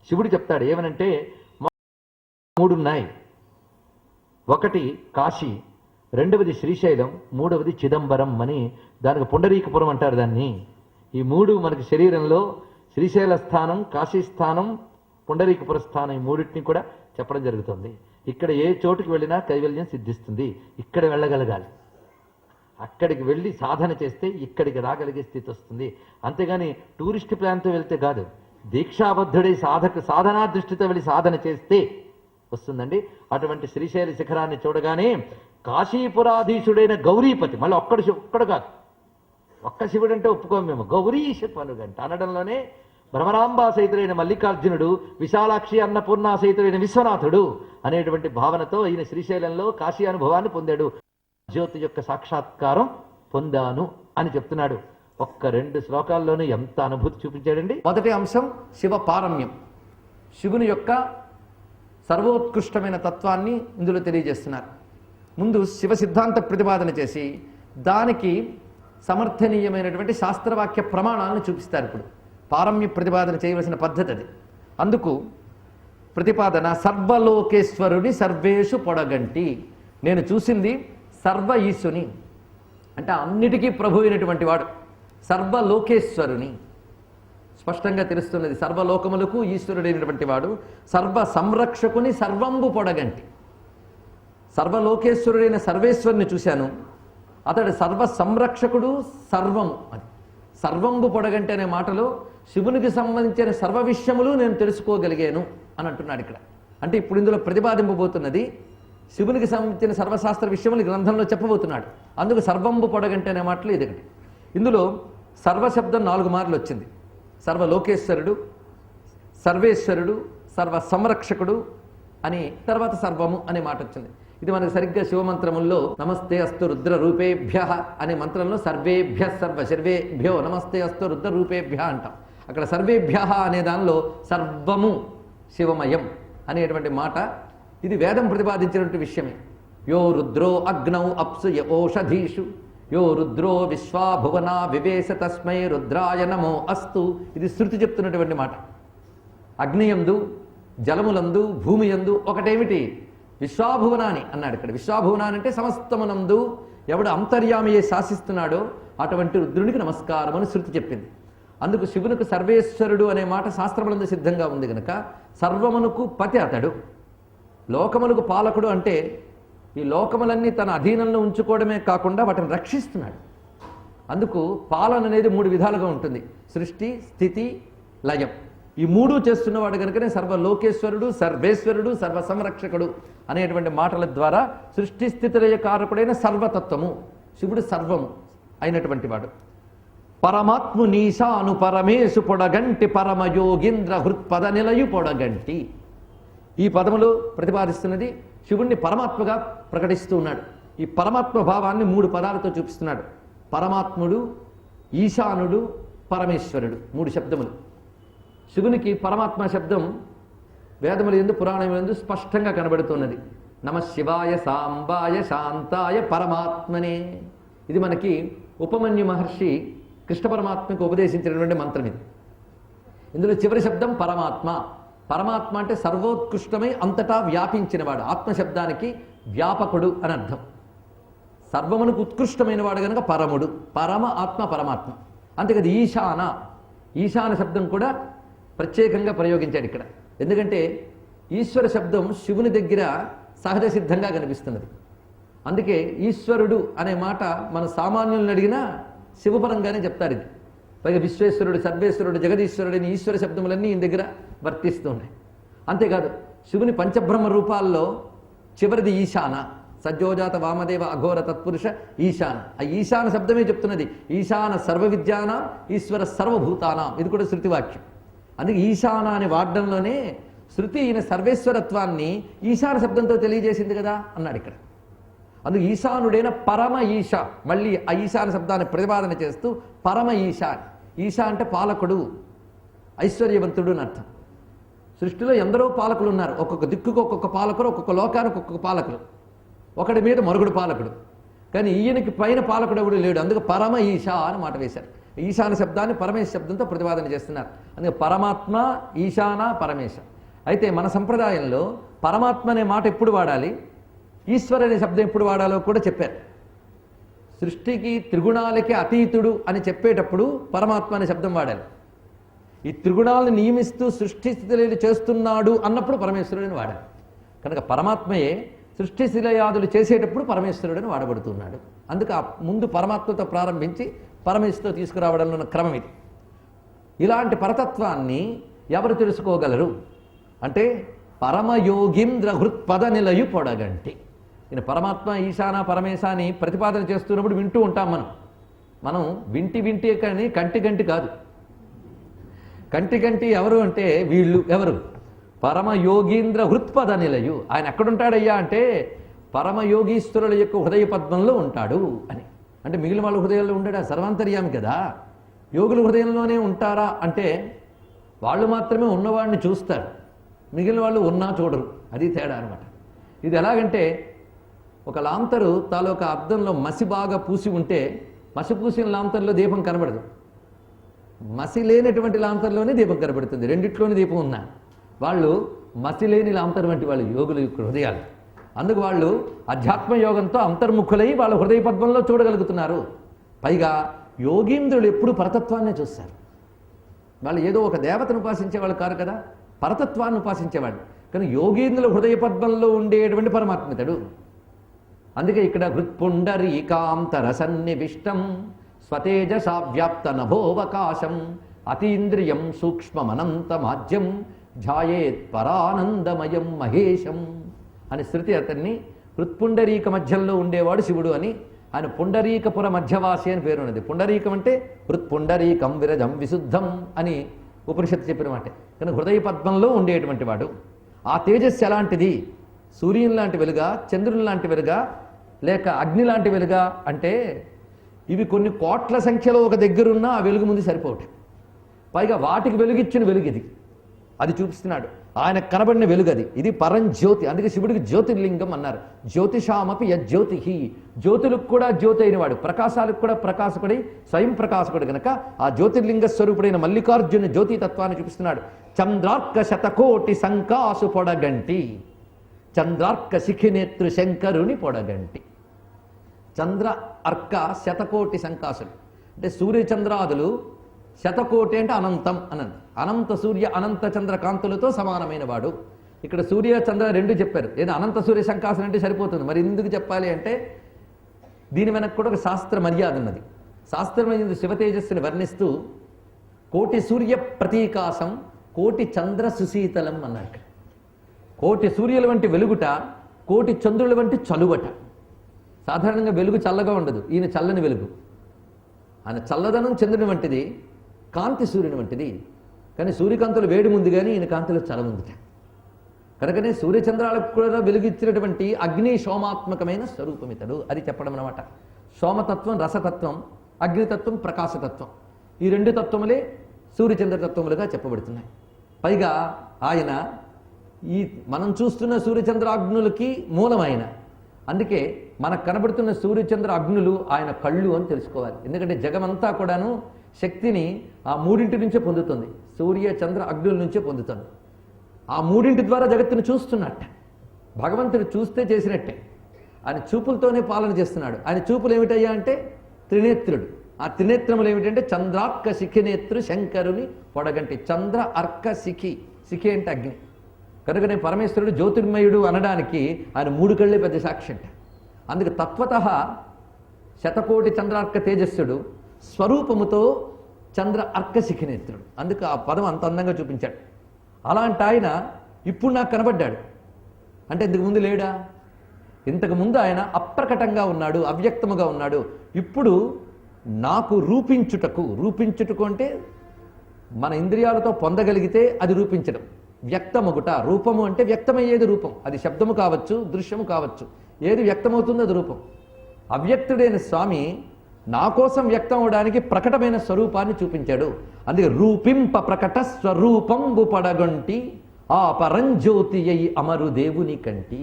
శివుడు చెప్తాడు ఏమనంటే, 3 ఉన్నాయి. ఒకటి కాశీ, రెండవది శ్రీశైలం, మూడవది చిదంబరం అని. దానికి పుండరీకపురం అంటారు దాన్ని. ఈ 3 మనకి శరీరంలో శ్రీశైల స్థానం, కాశీ స్థానం, పుండరీకపుర స్థానం, ఈ 3టిని కూడా చెప్పడం జరుగుతుంది. ఇక్కడ ఏ చోటుకి వెళ్ళినా కైవల్యం సిద్ధిస్తుంది. ఇక్కడ వెళ్ళగలగాలి. అక్కడికి వెళ్ళి సాధన చేస్తే ఇక్కడికి రాగలిగే స్థితి వస్తుంది. అంతేగాని టూరిస్ట్ ప్లాన్తో వెళ్తే కాదు. దీక్షాబద్ధుడై సాధనా దృష్టితో వెళ్ళి సాధన చేస్తే వస్తుందండి. అటువంటి శ్రీశైల శిఖరాన్ని చూడగానే కాశీపురాధీశుడైన గౌరీపతి, మళ్ళీ ఒక్కడు కాదు, ఒక్క శివుడు అంటే ఒప్పుకోము మేము, గౌరీశ పనుగంట అనడంలోనే భ్రమరాంబా సహితుడైన మల్లికార్జునుడు, విశాలాక్షి అన్నపూర్ణ సహితుడైన విశ్వనాథుడు అనేటువంటి భావనతో ఈయన శ్రీశైలంలో కాశీ అనుభవాన్ని పొందాడు. జ్యోతి యొక్క సాక్షాత్కారం పొందాను అని చెప్తున్నాడు. 1-2 శ్లోకాల్లోనే ఎంత అనుభూతి చూపించాడండి. మొదటి అంశం శివ పారమ్యం, శివుని యొక్క సర్వోత్కృష్టమైన తత్వాన్ని ఇందులో తెలియజేస్తున్నారు. ముందు శివ సిద్ధాంత ప్రతిపాదన చేసి దానికి సమర్థనీయమైనటువంటి శాస్త్రవాక్య ప్రమాణాలను చూపిస్తారు. ఇప్పుడు పారమ్య ప్రతిపాదన చేయవలసిన పద్ధతి అది. అందుకు ప్రతిపాదన సర్వలోకేశ్వరుని సర్వేషు పొడగంటి. నేను చూసింది సర్వ ఈశ్వరుని, అంటే అన్నిటికీ ప్రభు అయినటువంటి వాడు సర్వలోకేశ్వరుని. స్పష్టంగా తెలుస్తున్నది. సర్వలోకములకు ఈశ్వరుడైనటువంటి వాడు, సర్వ సంరక్షకుని సర్వంబు పొడగంటి. సర్వలోకేశ్వరుడైన సర్వేశ్వరుని చూశాను, అతడు సర్వ సంరక్షకుడు, సర్వము. అది సర్వంబు పొడగంటి అనే మాటలో శివునికి సంబంధించిన సర్వ విషయములు నేను తెలుసుకోగలిగాను అని అంటున్నాడు ఇక్కడ. అంటే ఇప్పుడు ఇందులో ప్రతిపాదింపబోతున్నది శివునికి సంబంధించిన సర్వశాస్త్ర విషయములు గ్రంథంలో చెప్పబోతున్నాడు. అందుకు సర్వంబు పొడగంటి అనే మాటలు ఇది ఒకటి. ఇందులో సర్వశబ్దం 4 మార్లు వచ్చింది. సర్వలోకేశ్వరుడు, సర్వేశ్వరుడు, సర్వ సంరక్షకుడు అని, తర్వాత సర్వము అనే మాట వచ్చింది. ఇది మనకు సరిగ్గా శివమంత్రముల్లో నమస్తే అస్తు రుద్ర రూపేభ్య అనే మంత్రంలో సర్వేభ్య సర్వ సర్వేభ్యో నమస్తే అస్తు రుద్ర రూపేభ్య అంటాం. అక్కడ సర్వేభ్య అనే దానిలో సర్వము శివమయం అనేటువంటి మాట. ఇది వేదం ప్రతిపాదించినటువంటి విషయమే. యో రుద్రో అగ్నౌ అప్సు ఓషధీషు యో రుద్రో విశ్వాభువనా వివేశ తస్మై రుద్రాయ నమో అస్తు. ఇది శృతి చెప్తున్నటువంటి మాట. అగ్నియందు, జలములందు, భూమియందు ఒకటేమిటి? విశ్వాభువనాని అన్నాడు ఇక్కడ. విశ్వాభువనాని అంటే సమస్తమునందు ఎవడు అంతర్యామియే శాసిస్తున్నాడో అటువంటి రుద్రునికి నమస్కారం అని శృతి చెప్పింది. అందుకు శివునికి సర్వేశ్వరుడు అనే మాట శాస్త్రములందు సిద్ధంగా ఉంది కనుక సర్వమునకు పతి అతడు. లోకములకు పాలకుడు అంటే ఈ లోకములన్నీ తన అధీనంలో ఉంచుకోవడమే కాకుండా వాటిని రక్షిస్తున్నాడు. అందుకు పాలన అనేది 3 విధాలుగా ఉంటుంది. సృష్టి, స్థితి, లయం. ఈ 3 చేస్తున్నవాడు కనుకనే సర్వలోకేశ్వరుడు, సర్వేశ్వరుడు, సర్వ సంరక్షకుడు అనేటువంటి మాటల ద్వారా సృష్టి స్థితి లయ కారకుడైన సర్వతత్వము శివుడు సర్వము అయినటువంటి వాడు. పరమాత్ము నీశాను పరమేశు పొడగంటి పరమయోగీంద్ర హృత్పద నిలయు పొడగంటి. ఈ పదములు ప్రతిపాదిస్తున్నది శివుణ్ణి పరమాత్మగా ప్రకటిస్తూ ఉన్నాడు. ఈ పరమాత్మ భావాన్ని 3 పదాలతో చూపిస్తున్నాడు. పరమాత్ముడు, ఈశానుడు, పరమేశ్వరుడు 3 శబ్దములు. శివునికి పరమాత్మ శబ్దం వేదముల యందు, పురాణముల యందు స్పష్టంగా కనబడుతున్నది. నమ శివాయ సాంబాయ శాంతాయ పరమాత్మనే. ఇది మనకి ఉపమన్యు మహర్షి కృష్ణ పరమాత్మకు ఉపదేశించినటువంటి మంత్రం ఇది. ఇందులో చివరి శబ్దం పరమాత్మ. పరమాత్మ అంటే సర్వోత్కృష్టమై అంతటా వ్యాపించినవాడు. ఆత్మశబ్దానికి వ్యాపకుడు అని అర్థం. సర్వమునకు ఉత్కృష్టమైన వాడు కనుక పరముడు. పరమ ఆత్మ పరమాత్మ. అంతేకాదు ఈశాన. ఈశాన శబ్దం కూడా ప్రత్యేకంగా ప్రయోగించాడు ఇక్కడ. ఎందుకంటే ఈశ్వర శబ్దం శివుని దగ్గర సహజ సిద్ధంగా కనిపిస్తున్నది. అందుకే ఈశ్వరుడు అనే మాట మన సామాన్యులను అడిగినా శివపరంగానే చెప్తారు ఇది. పైగా విశ్వేశ్వరుడు, సర్వేశ్వరుడు, జగదీశ్వరుడు అని ఈశ్వర శబ్దములన్నీ ఈయన దగ్గర వర్తిస్తూ ఉన్నాయి. అంతేకాదు శివుని పంచబ్రహ్మ రూపాల్లో చివరిది ఈశాన, సజ్జోజాత వామదేవ అఘోర తత్పురుష ఈశాన. ఆ ఈశాన శబ్దమే చెప్తున్నది ఈశాన సర్వ విద్యానాం ఈశ్వర సర్వభూతానాం. ఇది కూడా శృతివాక్యం. అందుకే ఈశాన అని వాడడంలోనే శృతి ఈయన సర్వేశ్వరత్వాన్ని ఈశాన శబ్దంతో తెలియజేసింది కదా అన్నాడు ఇక్కడ. అందుకు ఈశానుడైన పరమ ఈశ, మళ్ళీ ఆ ఈశాన శబ్దాన్ని ప్రతిపాదన చేస్తూ పరమ ఈశ. ఈశ అంటే పాలకుడు, ఐశ్వర్యవంతుడు అని అర్థం. సృష్టిలో ఎందరో పాలకులు ఉన్నారు. ఒక్కొక్క దిక్కుకు ఒక్కొక్క పాలకుడు, ఒక్కొక్క లోకానికి ఒక్కొక్క పాలకులు, ఒకటి మీద మరుగుడు పాలకుడు. కానీ ఈయనకి పైన పాలకుడు ఎవడు లేడు. అందుకు పరమ ఈశ అని మాట వేశారు. ఈశాన శబ్దాన్ని పరమేశ శబ్దంతో ప్రతిపాదన చేస్తున్నారు. అందుకే పరమాత్మ, ఈశాన, పరమేశ. అయితే మన సంప్రదాయంలో పరమాత్మ అనే మాట ఎప్పుడు వాడాలి, ఈశ్వర అనే శబ్దం ఎప్పుడు వాడాలో కూడా చెప్పారు. సృష్టికి త్రిగుణాలకి అతీతుడు అని చెప్పేటప్పుడు పరమాత్మ అనే శబ్దం వాడాలి. ఈ త్రిగుణాలను నియమిస్తూ సృష్టి స్థితిలయాలు చేస్తున్నాడు అన్నప్పుడు పరమేశ్వరుడిని వాడాలి. కనుక పరమాత్మయే సృష్టి స్థితిలయాదులు చేసేటప్పుడు పరమేశ్వరుడిని వాడబడుతున్నాడు. అందుకు ముందు పరమాత్మతో ప్రారంభించి పరమేశ్వరుతో తీసుకురావడంలో ఉన్న క్రమం ఇది. ఇలాంటి పరతత్వాన్ని ఎవరు తెలుసుకోగలరు అంటే పరమయోగీంద్ర హృత్పద నిలయు పొడగంటి. ఈయన పరమాత్మ, ఈశాన, పరమేశ అని ప్రతిపాదన చేస్తున్నప్పుడు వింటూ ఉంటాం. మనం వింటి కానీ కంటి కాదు. కంటి ఎవరు అంటే వీళ్ళు ఎవరు? పరమయోగీంద్ర హృత్పద నిలయు. ఆయన ఎక్కడుంటాడయ్యా అంటే పరమయోగీశ్వరుల యొక్క హృదయ పద్మంలో ఉంటాడు అని. అంటే మిగిలిన వాళ్ళ హృదయంలో ఉంటాడా? సర్వాంతర్యామి కదా. యోగుల హృదయంలోనే ఉంటారా అంటే వాళ్ళు మాత్రమే ఉన్నవాడిని చూస్తారు, మిగిలిన వాళ్ళు ఉన్నా చూడరు. అది తేడా అనమాట. ఇది ఎలాగంటే ఒక లాంతరు తాలూకా అద్దంలో మసి బాగా పూసి ఉంటే మసి పూసిన లాంతర్లో దీపం కనబడదు, మసి లేనటువంటి లాంతర్లోనే దీపం కనబడుతుంది. రెండిట్లోనే దీపం ఉన్నా వాళ్ళు మసి లేని లాంతర్ వంటి వాళ్ళు యోగుల యొక్క హృదయాలు. అందుకు వాళ్ళు అధ్యాత్మ యోగంతో అంతర్ముఖులై వాళ్ళ హృదయ పద్మంలో చూడగలుగుతున్నారు. పైగా యోగీంద్రులు ఎప్పుడు పరతత్వాన్నే చూస్తారు. వాళ్ళు ఏదో ఒక దేవతను ఉపాసించేవాళ్ళు కారు కదా, పరతత్వాన్ని ఉపాసించేవాళ్ళు. కానీ యోగీంద్రుల హృదయ పద్మంలో ఉండేటువంటి పరమాత్మితడు. అందుకే ఇక్కడ హృత్పుండరీకాంతర సన్నివిష్టం స్వతేజసా వ్యాప్త నభోవకాశం అతీంద్రియం సూక్ష్మమనంతమాజ్యం ధ్యాయేత్ పరానందమయం మహేశం అని శృతి అతన్ని హృత్పుండరీక మధ్యంలో ఉండేవాడు శివుడు అని. ఆయన పుండరీకపుర మధ్యవాసి అని పేరున్నది. పుండరీకం అంటే హృత్పుండరీకం విరజం విశుద్ధం అని ఉపనిషత్తు చెప్పిన మాట. కానీ హృదయ పద్మంలో ఉండేటువంటి వాడు. ఆ తేజస్సు ఎలాంటిది? సూర్యుని లాంటి వెలుగా, చంద్రుని లాంటి వెలుగా, లేక అగ్ని లాంటి వెలుగా అంటే ఇవి కొన్ని కోట్ల సంఖ్యలో ఒక దగ్గరున్నా ఆ వెలుగు ముందు సరిపోవటం. పైగా వాటికి వెలుగిచ్చిన వెలుగు ఇది, అది చూపిస్తున్నాడు. ఆయన కనబడిన వెలుగు అది. ఇది పరంజ్యోతి. అందుకే శివుడికి జ్యోతిర్లింగం అన్నారు. జ్యోతిషామపి యజ్యోతి, జ్యోతులకు కూడా జ్యోతి అయినవాడు, ప్రకాశాలకు కూడా ప్రకాశకుడై స్వయం ప్రకాశకుడు గనక ఆ జ్యోతిర్లింగ స్వరూపుడైన మల్లికార్జున జ్యోతి తత్వాన్ని చూపిస్తున్నాడు. చంద్రార్క శతకోటి సంకాసు పొడగంటి, చంద్రార్క శిఖినేత్రు శంకరుని పొడగంటి. చంద్ర అర్క శతకోటి సంకాసులు అంటే సూర్యచంద్రాదులు, శతకోటి అంటే అనంతం అనంత, అనంత సూర్య అనంత చంద్ర కాంతులతో సమానమైన వాడు. ఇక్కడ సూర్య చంద్ర రెండు చెప్పారు. ఏదో అనంత సూర్య సంకాసం అంటే సరిపోతుంది. మరి ఎందుకు చెప్పాలి అంటే దీని వెనక్కి కూడా ఒక శాస్త్ర మర్యాద ఉన్నది. శాస్త్రమైన శివతేజస్సుని వర్ణిస్తూ కోటి సూర్య ప్రతీకాసం కోటి చంద్ర సుశీతలం అన్నారు. కోటి సూర్యుల వంటి వెలుగుట, కోటి చంద్రుల వంటి చలువట. సాధారణంగా వెలుగు చల్లగా ఉండదు, ఈయన చల్లని వెలుగు. ఆయన చల్లదనం చంద్రుని వంటిది, కాంతి సూర్యుని వంటిది. కానీ సూర్యకాంతులు వేడి ముందు కానీ ఈయన కాంతిలో చల ఉందిట. కనుకనే సూర్యచంద్రాలకు కూడా వెలుగిచ్చినటువంటి అగ్ని సోమాత్మకమైన స్వరూపమితడు అది చెప్పడం అన్నమాట. సోమతత్వం రసతత్వం, అగ్నితత్వం ప్రకాశతత్వం, ఈ రెండు తత్వములే సూర్యచంద్రతత్వములుగా చెప్పబడుతున్నాయి. పైగా ఆయన ఈ మనం చూస్తున్న సూర్యచంద్రాగ్నులకి మూలమైన. అందుకే మనకు కనబడుతున్న సూర్యచంద్ర అగ్నులు ఆయన కళ్ళు అని తెలుసుకోవాలి. ఎందుకంటే జగమంతా కూడాను శక్తిని ఆ మూడింటి నుంచే పొందుతుంది. సూర్య చంద్ర అగ్నుల నుంచే పొందుతుంది. ఆ మూడింటి ద్వారా జగత్తును చూస్తున్నట్టే. భగవంతుడు చూస్తే చేసినట్టే. ఆయన చూపులతోనే పాలన చేస్తున్నాడు. ఆయన చూపులు ఏమిటయ్యా అంటే త్రినేత్రుడు. ఆ త్రినేత్రములు ఏమిటంటే చంద్రార్క శిఖినేత్రు శంకరుని పొడగంటి. చంద్ర అర్క శిఖి, శిఖి అంటే అగ్ని. కనుకనే పరమేశ్వరుడు జ్యోతిర్మయుడు అనడానికి ఆయన మూడు కళ్ళే పెద్ద సాక్షి అంట. అందుకు తత్వత శతకోటి చంద్రార్క తేజస్సుడు, స్వరూపముతో చంద్ర అర్క శిఖినేత్రుడు. అందుకు ఆ పదం అంత అందంగా చూపించాడు. అలాంటి ఆయన ఇప్పుడు నాకు కనబడ్డాడు అంటే ఇంతకు ముందు లేడా? ఇంతకు ముందు ఆయన అప్రకటంగా ఉన్నాడు, అవ్యక్తముగా ఉన్నాడు. ఇప్పుడు నాకు రూపించుటకు అంటే మన ఇంద్రియాలతో పొందగలిగితే అది రూపించడం, వ్యక్తమగుట. రూపము అంటే వ్యక్తమయ్యేది రూపం. అది శబ్దము కావచ్చు, దృశ్యము కావచ్చు, ఏది వ్యక్తమవుతుందో అది రూపం. అవ్యక్తుడైన స్వామి నా కోసం వ్యక్తం అవడానికి ప్రకటమైన స్వరూపాన్ని చూపించాడు. అందుకే రూపింప ప్రకట స్వరూపంబు పడగొంటి ఆ పరంజ్యోతి అయి అమరు దేవుని కంటి.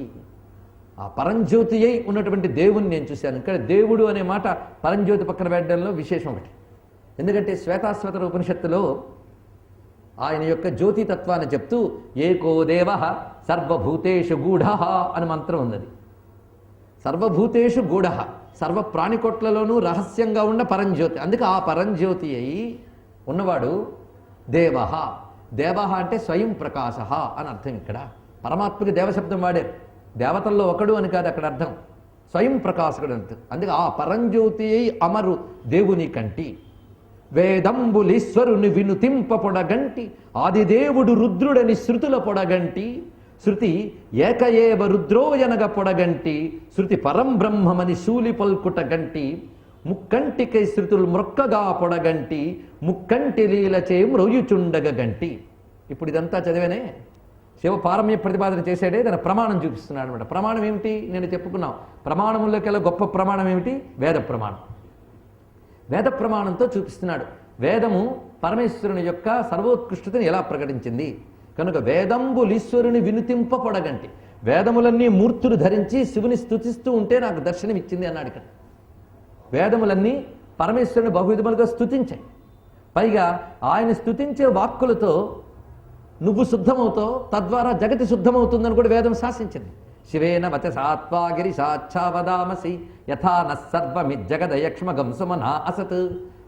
ఆ పరంజ్యోతి అయి ఉన్నటువంటి దేవుని నేను చూశాను. ఇక్కడ దేవుడు అనే మాట పరంజ్యోతి పక్కన పెట్టడంలో విశేషం ఒకటి. ఎందుకంటే శ్వేతాశ్వత ఉపనిషత్తులో ఆయన యొక్క జ్యోతితత్వాన్ని చెప్తూ ఏకో దేవ సర్వభూతేషు గూఢ అని మంత్రం ఉన్నది. సర్వభూతేషు గూఢ, సర్వ ప్రాణికోట్లలోనూ రహస్యంగా ఉన్న పరంజ్యోతి. అందుకే ఆ పరంజ్యోతి అయి ఉన్నవాడు దేవ. దేవ అంటే స్వయం ప్రకాశ అని అర్థం. ఇక్కడ పరమాత్మకి దేవశబ్దం వాడారు. దేవతల్లో ఒకడు అని కాదు అక్కడ అర్థం, స్వయం ప్రకాశకుడు అంత. అందుకే ఆ పరంజ్యోతి అయి అమరు దేవుని కంటి వేదంబులీశ్వరుని వినుతింప పొడగంటి ఆదిదేవుడు రుద్రుడని శృతుల పొడగంటి శృతి ఏకయేవ రుద్రోయనగ పొడగంటి శృతి పరం బ్రహ్మమని శూలి పల్కుట గంటి ముక్కంటికై శృతులు మ్రొక్కగా పొడగంటి ముక్కంటి లీలచే మ్రొయ్యుచుండగ గంటి. ఇప్పుడు ఇదంతా చదివేనే శివ పారమ్య ప్రతిపాదన చేసేడే తన ప్రమాణం చూపిస్తున్నాడు అనమాట. ప్రమాణం ఏమిటి? నేను చెప్పుకున్నాం. ప్రమాణములకెల్లా గొప్ప ప్రమాణం ఏమిటి? వేద ప్రమాణం. వేద ప్రమాణంతో చూపిస్తున్నాడు. వేదము పరమేశ్వరుని యొక్క సర్వోత్కృష్టతని ఎలా ప్రకటించింది కనుక వేదంబులీశ్వరుని వినుతింప పొడగంటి. వేదములన్నీ మూర్తులు ధరించి శివుని స్తుతిస్తూ ఉంటే నాకు దర్శనం ఇచ్చింది అన్నాడు. ఇక్కడ వేదములన్నీ పరమేశ్వరుని బహువిధములుగా స్తుతించాయి. పైగా ఆయన స్తుతించే వాక్కులతో నువ్వు శుద్ధమవుతావు, తద్వారా జగతి శుద్ధమవుతుందని కూడా వేదం శాసించింది. శివేన వచసాత్వాగిరి సాక్షావదామసి యథా నర్వమిజ్జగదయక్ష్మగం సుమనా అసత్.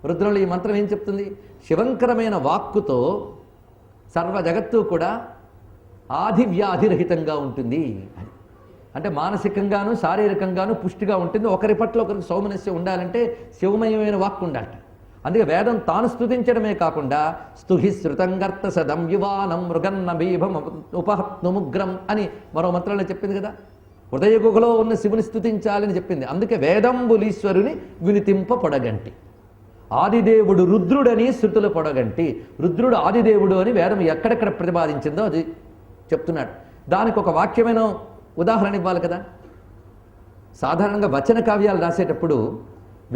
రుద్రులు ఈ మంత్రం ఏం చెప్తుంది? శివంకరమైన వాక్కుతో సర్వ జగత్తు కూడా ఆదివ్యాధిరహితంగా ఉంటుంది అని. అంటే మానసికంగాను శారీరకంగాను పుష్టిగా ఉంటుంది. ఒకరి పట్ల ఒకరికి సౌమనస్యం ఉండాలంటే శివమయమైన వాక్కు ఉండాలట. అందుకే వేదం తాను స్తుతించడమే కాకుండా స్తుహి శృతంగర్త సదం యువానం మృగన్న బీభం ఉపహత్నుముగ్రం అని మరో మంత్రంలో చెప్పింది కదా. హృదయ గుహలో ఉన్న శివుని స్తుతించాలని చెప్పింది. అందుకే వేదంబులీశ్వరుని వినితింప పొడగంటి ఆదిదేవుడు రుద్రుడని శృతుల పొడగంటి. రుద్రుడు ఆదిదేవుడు అని వేదం ఎక్కడెక్కడ ప్రతిపాదించిందో అది చెప్తున్నాడు. దానికి ఒక వాక్యమైన ఉదాహరణ ఇవ్వాలి కదా. సాధారణంగా వచన కావ్యాలు రాసేటప్పుడు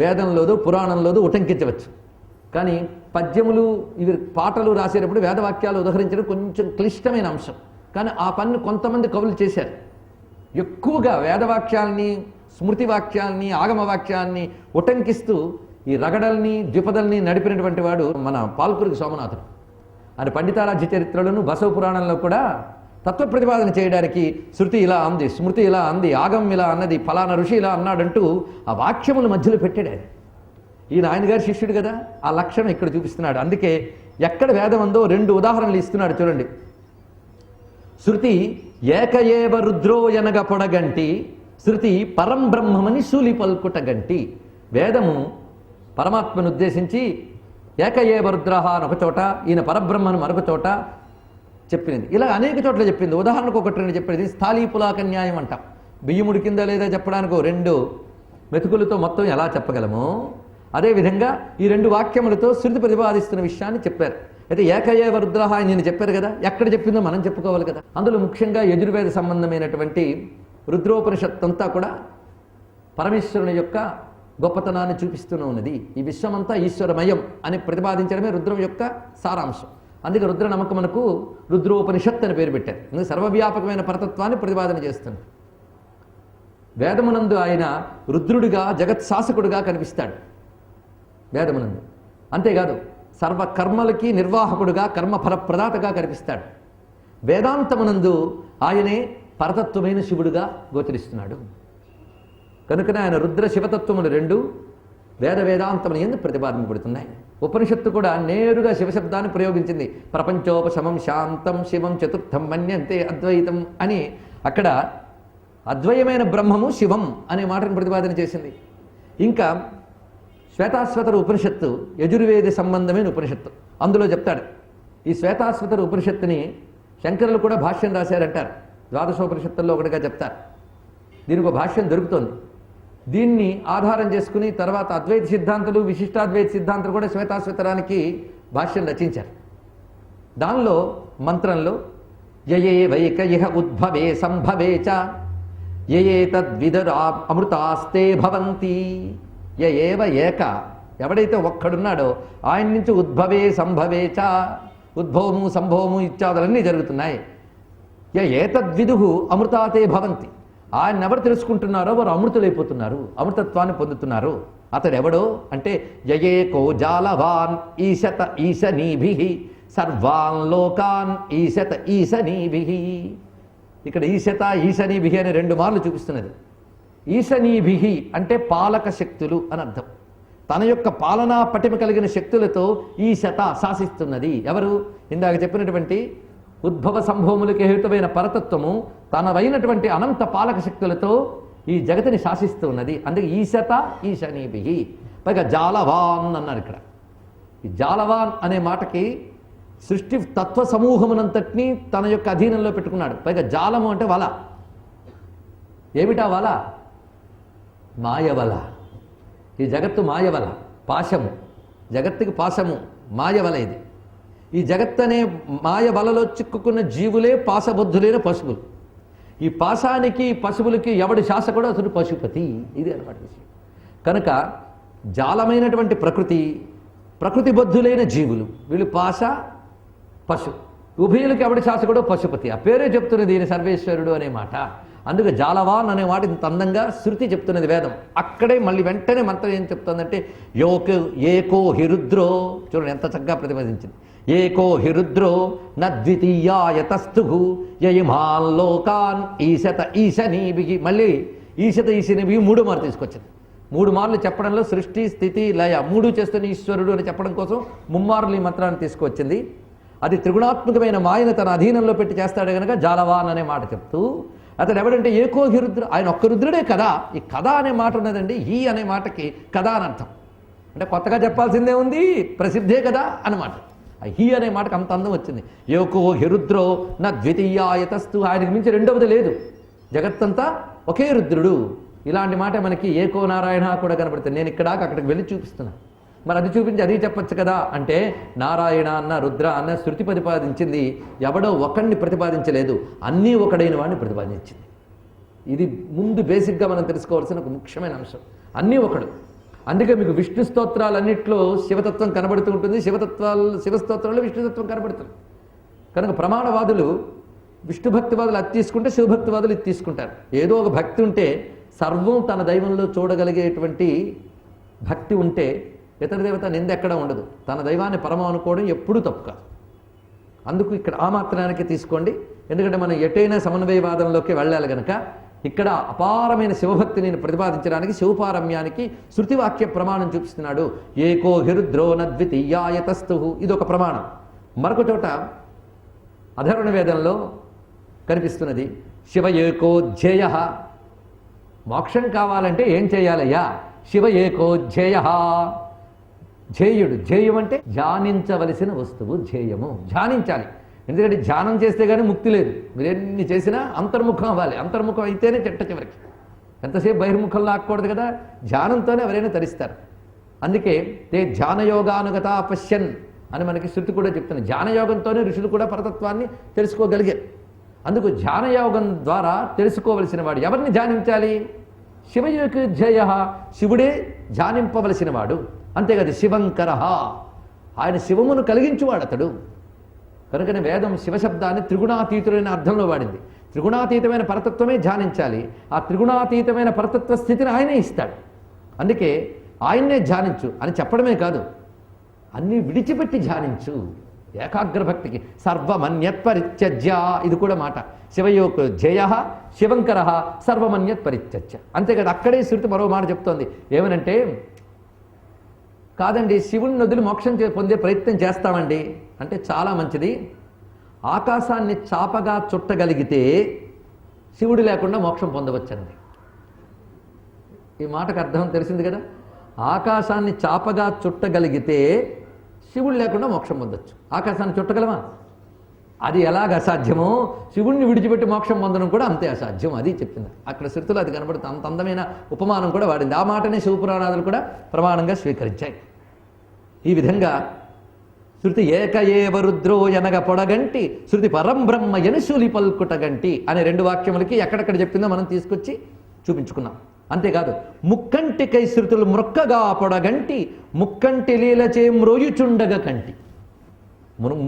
వేదంలోదు పురాణంలోదు ఉటంకించవచ్చు. కానీ పద్యములు ఇవి పాటలు రాసేటప్పుడు వేదవాక్యాలు ఉదహరించడం కొంచెం క్లిష్టమైన అంశం. కానీ ఆ పని కొంతమంది కవులు చేశారు. ఎక్కువగా వేదవాక్యాల్ని, స్మృతి వాక్యాల్ని, ఆగమ వాక్యాల్ని ఉటంకిస్తూ ఈ రగడల్ని ద్విపదల్ని నడిపినటువంటి వాడు మన పాల్కురికి సోమనాథుడు. ఆయన పండితారాజ్య చరిత్రలను బసవ పురాణంలో కూడా తత్వ ప్రతిపాదన చేయడానికి శృతి ఇలా అంది, స్మృతి ఇలా అంది, ఆగమం ఇలా అన్నది, ఫలానా ఋషి ఇలా అన్నాడంటూ ఆ వాక్యముల మధ్యలో పెట్టాడు ఆయన. ఈయన ఆయన గారి శిష్యుడు కదా, ఆ లక్షణం ఇక్కడ చూపిస్తున్నాడు. అందుకే ఎక్కడ వేదం ఉందో రెండు ఉదాహరణలు ఇస్తున్నాడు చూడండి. శృతి ఏకయేవ రుద్రోయనగ పొడగంటి శృతి పరం బ్రహ్మమని శూలి పల్కుట గంటి. వేదము పరమాత్మను ఉద్దేశించి ఏకయేవ రుద్రహ అని ఒక చోట, ఈయన పరబ్రహ్మను మరొక చోట చెప్పింది. ఇలా అనేక చోట్ల చెప్పింది. ఉదాహరణకు ఒకటి రెండు చెప్పేది స్థాళీపులాక న్యాయం అంటాం. బియ్యం ఉడికిందా లేదా చెప్పడానికి రెండు మెతుకులతో మొత్తం ఎలా చెప్పగలమో అదేవిధంగా ఈ రెండు వాక్యములతో శృతి ప్రతిపాదిస్తున్న విషయాన్ని చెప్పారు. అయితే ఏకయేవ రుద్రహ అని నేను చెప్పారు కదా, ఎక్కడ చెప్పిందో మనం చెప్పుకోవాలి కదా. అందులో ముఖ్యంగా యజుర్వేద సంబంధమైనటువంటి రుద్రోపనిషత్తు కూడా పరమేశ్వరుని యొక్క గొప్పతనాన్ని చూపిస్తూనే ఉన్నది. ఈ విశ్వమంతా ఈశ్వరమయం అని ప్రతిపాదించడమే రుద్రం యొక్క సారాంశం. అందుకే రుద్ర నమ్మకమునకు రుద్రోపనిషత్ అని పేరు పెట్టారు. అందుకే సర్వవ్యాపకమైన పరతత్వాన్ని ప్రతిపాదన చేస్తుంది. వేదమునందు ఆయన రుద్రుడిగా జగత్ శాసకుడిగా కనిపిస్తాడు వేదమునందు. అంతేకాదు సర్వకర్మలకి నిర్వాహకుడుగా కర్మఫలప్రదాతగా కనిపిస్తాడు. వేదాంతమునందు ఆయనే పరతత్వమైన శివుడుగా గోచరిస్తున్నాడు. కనుకనే ఆయన రుద్ర శివతత్వములు రెండు వేదాంతములు ఎందుకు ప్రతిపాదింపబడుతున్నాయి. ఉపనిషత్తు కూడా నేరుగా శివశబ్దాన్ని ప్రయోగించింది. ప్రపంచోపశమం శాంతం శివం చతుర్థం మన్యంతే అద్వైతం అని అక్కడ అద్వయమైన బ్రహ్మము శివం అనే మాటను ప్రతిపాదన చేసింది. ఇంకా శ్వేతాశ్వతర ఉపనిషత్తు యజుర్వేద సంబంధమైన ఉపనిషత్తు. అందులో చెప్తాడు, ఈ శ్వేతాశ్వతర ఉపనిషత్తుని శంకరులు కూడా భాష్యం రాశారంటారు. ద్వాదశోపనిషత్తుల్లో ఒకటిగా చెప్తారు. దీనికి ఒక భాష్యం దొరుకుతోంది. దీన్ని ఆధారం చేసుకుని తర్వాత అద్వైత సిద్ధాంతులు, విశిష్టాద్వైత సిద్ధాంతులు కూడా శ్వేతాశ్వతరానికి భాష్యం రచించారు. దానిలో మంత్రంలో యయే వైక ఇహ ఉద్భవే సంభవే చ యయే తద్విదరా అమృతాస్తే భవంతి యయేవ ఏక, ఎవడైతే ఒక్కడున్నాడో ఆయన నుంచి ఉద్భవే సంభవే చ, ఉద్భవము సంభవము ఇత్యాదులన్నీ జరుగుతున్నాయి. ఏతద్విదుహు అమృతాతే భవంతి, ఆయన ఎవరు తెలుసుకుంటున్నారో వారు అమృతులైపోతున్నారు, అమృతత్వాన్ని పొందుతున్నారు. అతడెవడో అంటే యయేకో జాలవాన్ ఈశత ఈశనీభిః సర్వాన్ లోకాన్ ఈశత ఈశనీభిః. ఇక్కడ ఈశత ఈశనీభిః అనే 2 మార్లు చూపిస్తున్నది. ఈశనీభిః అంటే పాలక శక్తులు అని అర్థం. తన యొక్క పాలనా పటిమ కలిగిన శక్తులతో ఈశత శాసిస్తున్నది. ఎవరు? ఇందాక చెప్పినటువంటి ఉద్భవ సంభవములకు హేతువైన పరతత్వము తనవైనటువంటి అనంత పాలక శక్తులతో ఈ జగతిని శాసిస్తూ ఉన్నది. అందుకే ఈశత ఈశనీభిః. పైగా జాలవాన్ అన్నారు. ఇక్కడ ఈ జాలవాన్ అనే మాటకి సృష్టి తత్వ సమూహమునంతటినీ తన యొక్క అధీనంలో పెట్టుకున్నాడు. పైగా జాలము అంటే వల. ఏమిటా వల? మాయవల. ఈ జగత్తు మాయవల, పాశము. జగత్తుకి పాశము, మాయవల ఇది. ఈ జగత్ అనే మాయ వలలో చిక్కుకున్న జీవులే పాశబద్ధులైన పశువులు. ఈ పాశానికి పశువులకి ఎవడి శాసకుడో అతడు పశుపతి. ఇది అన్నమాట విషయం. కనుక జాలమైనటువంటి ప్రకృతి బద్ధులైన జీవులు వీళ్ళు పాశ పశు. ఉభయులకి ఎవడి శాసకుడో పశుపతి. ఆ పేరే చెప్తున్నది ఈయన సర్వేశ్వరుడు అనే మాట. అందుకే జాలవాన్ అనే మాట ఇంత అందంగా శృతి చెప్తున్నది వేదం. అక్కడే మళ్ళీ వెంటనే మంత్రం ఏం చెప్తుందంటే ఏకో హిరుద్రో. చూడండి ఎంత చక్కగా ప్రతిపాదించింది. ఏకో హిరుద్రో నద్వితీయాయతస్థుః యయిమాన్ లోకాన్ ఈశత ఈశనీభిః. మళ్ళీ ఈశత ఈశనీభిః 3 మార్లు తీసుకొచ్చింది. 3 మార్లు చెప్పడంలో సృష్టి స్థితి లయ 3 చేస్తున్న ఈశ్వరుడు అని చెప్పడం కోసం 3 మార్లు ఈ మంత్రాన్ని తీసుకొచ్చింది. అది త్రిగుణాత్మకమైన మాయను తన అధీనంలో పెట్టి చేస్తాడు కనుక జాలవాన్ అనే మాట చెప్తూ, అతడు ఎవడంటే ఏకో హిరుద్ర, ఆయన ఒక్క రుద్రుడే కదా. ఈ కథ అనే మాట ఉన్నదండి. హీ అనే మాటకి కథ అని అర్థం. అంటే కొత్తగా చెప్పాల్సిందే ఉంది, ప్రసిద్ధే కదా అన్నమాట. హీ అనే మాటకు అంత అందం వచ్చింది. ఏకో హిరుద్రో నా ద్వితీయాయతస్తు, ఆయనకి మించి రెండవది లేదు. జగత్తంతా ఒకే రుద్రుడు. ఇలాంటి మాట మనకి ఏకో నారాయణ కూడా కనబడుతుంది. నేను ఇక్కడ అక్కడికి వెళ్ళి చూపిస్తున్నా. మరి అది చూపించి అది చెప్పచ్చు కదా అంటే, నారాయణ అన్న రుద్ర అన్న శృతి ప్రతిపాదించింది. ఎవడో ఒకడిని ప్రతిపాదించలేదు, అన్నీ ఒకడైన వాడిని ప్రతిపాదించింది. ఇది ముందు బేసిక్గా మనం తెలుసుకోవాల్సిన ఒక ముఖ్యమైన అంశం. అన్నీ ఒకడు. అందుకే మీకు విష్ణు స్తోత్రాలన్నింటిలో శివతత్వం కనబడుతూ ఉంటుంది, శివస్తోత్రాల్లో విష్ణుతత్వం కనబడుతుంది. కనుక ప్రమాణవాదులు విష్ణు భక్తివాదులు అది తీసుకుంటే, శివభక్తివాదులు ఇది తీసుకుంటారు. ఏదో ఒక భక్తి ఉంటే, సర్వం తన దైవంలో చూడగలిగేటువంటి భక్తి ఉంటే ఇతర దేవత నింద ఎక్కడ ఉండదు. తన దైవాన్ని పరమం అనుకోవడం ఎప్పుడూ తప్పు కాదు. అందుకు ఇక్కడ ఆ మాత్రానికి తీసుకోండి. ఎందుకంటే మనం ఎటైనా సమన్వయవాదంలోకి వెళ్ళాలి కనుక ఇక్కడ అపారమైన శివభక్తిని ప్రతిపాదించడానికి శివపారమ్యానికి శృతివాక్య ప్రమాణం చూపిస్తున్నాడు. ఏకో హిరుద్రో నద్వితీయాయతస్థుః ఇదొక ప్రమాణం. మరొక చోట అధర్వణ వేదంలో కనిపిస్తున్నది శివ ఏకో ధ్యేయ. మోక్షం కావాలంటే ఏం చేయాలయ్యా? శివ ఏకో ధ్యేయ. ధ్యేయుడు, ధ్యేయం అంటే ధ్యానించవలసిన వస్తువు. ధ్యేయము ధ్యానించాలి. ఎందుకంటే ధ్యానం చేస్తే కానీ ముక్తి లేదు. మీరు ఎన్ని చేసినా అంతర్ముఖం అవ్వాలి. అంతర్ముఖం అయితేనే చివరికి. ఎంతసేపు బహిర్ముఖం లాక్కూడదు కదా. ధ్యానంతోనే ఎవరైనా తరిస్తారు. అందుకే తే ధ్యానయోగానుగత పశ్యన్ అని మనకి శృతి కూడా చెప్తుంది. ధ్యానయోగంతోనే ఋషులు కూడా పరతత్వాన్ని తెలుసుకోగలిగారు. అందుకు ధ్యానయోగం ద్వారా తెలుసుకోవలసిన వాడు ఎవరిని ధ్యానించాలి? శివయోగి ధ్యేయ, శివుడే ధ్యానింపవలసిన వాడు. అంతేకాదు శివంకర, ఆయన శివమును కలిగించువాడు అతడు. కనుకనే వేదం శివశబ్దాన్ని త్రిగుణాతీతుడైన అర్థంలో వాడింది. త్రిగుణాతీతమైన పరతత్వమే ధ్యానించాలి. ఆ త్రిగుణాతీతమైన పరతత్వ స్థితిని ఆయనే ఇస్తాడు. అందుకే ఆయన్నే ధ్యానించు అని చెప్పడమే కాదు, అన్నీ విడిచిపెట్టి ధ్యానించు. ఏకాగ్రభక్తికి సర్వమన్యత్ పరిత్యజ్య, ఇది కూడా మాట. శివయోగ ధ్యేయ శివంకర సర్వమన్యత్ పరిత్యజ్య. అంతేకాదు అక్కడే శృతి మరో మాట చెప్తోంది. ఏమనంటే, కాదండి శివుని నదులు మోక్షం పొందే ప్రయత్నం చేస్తామండి అంటే చాలా మంచిది. ఆకాశాన్ని చాపగా చుట్టగలిగితే శివుడు లేకుండా మోక్షం పొందవచ్చండి. ఈ మాటకు అర్థం తెలిసింది కదా. ఆకాశాన్ని చాపగా చుట్టగలిగితే శివుడు లేకుండా మోక్షం పొందొచ్చు. ఆకాశాన్ని చుట్టగలమా? అది ఎలాగ అసాధ్యమో శివుణ్ణి విడిచిపెట్టి మోక్షం పొందడం కూడా అంతే అసాధ్యం. అది చెప్పింది అక్కడ శృతులు. అది కనబడుతుంది. అంత అందమైన ఉపమానం కూడా వాడింది. ఆ మాటనే శివపురాణాదులు కూడా ప్రమాణంగా స్వీకరించాయి. ఈ విధంగా శృతి ఏక ఏవ రుద్రో ఎనగ పొడగంటి శృతి పరం బ్రహ్మ ఎనుశూలి పల్కుటగంటి అనే 2 వాక్యములకి ఎక్కడెక్కడ చెప్పిందో మనం తీసుకొచ్చి చూపించుకున్నాం. అంతేకాదు ముక్కంటికై శృతులు మ్రొక్కగా పొడగంటి ముక్కంటి లీలచే మ్రోయుచుండగ కంటి.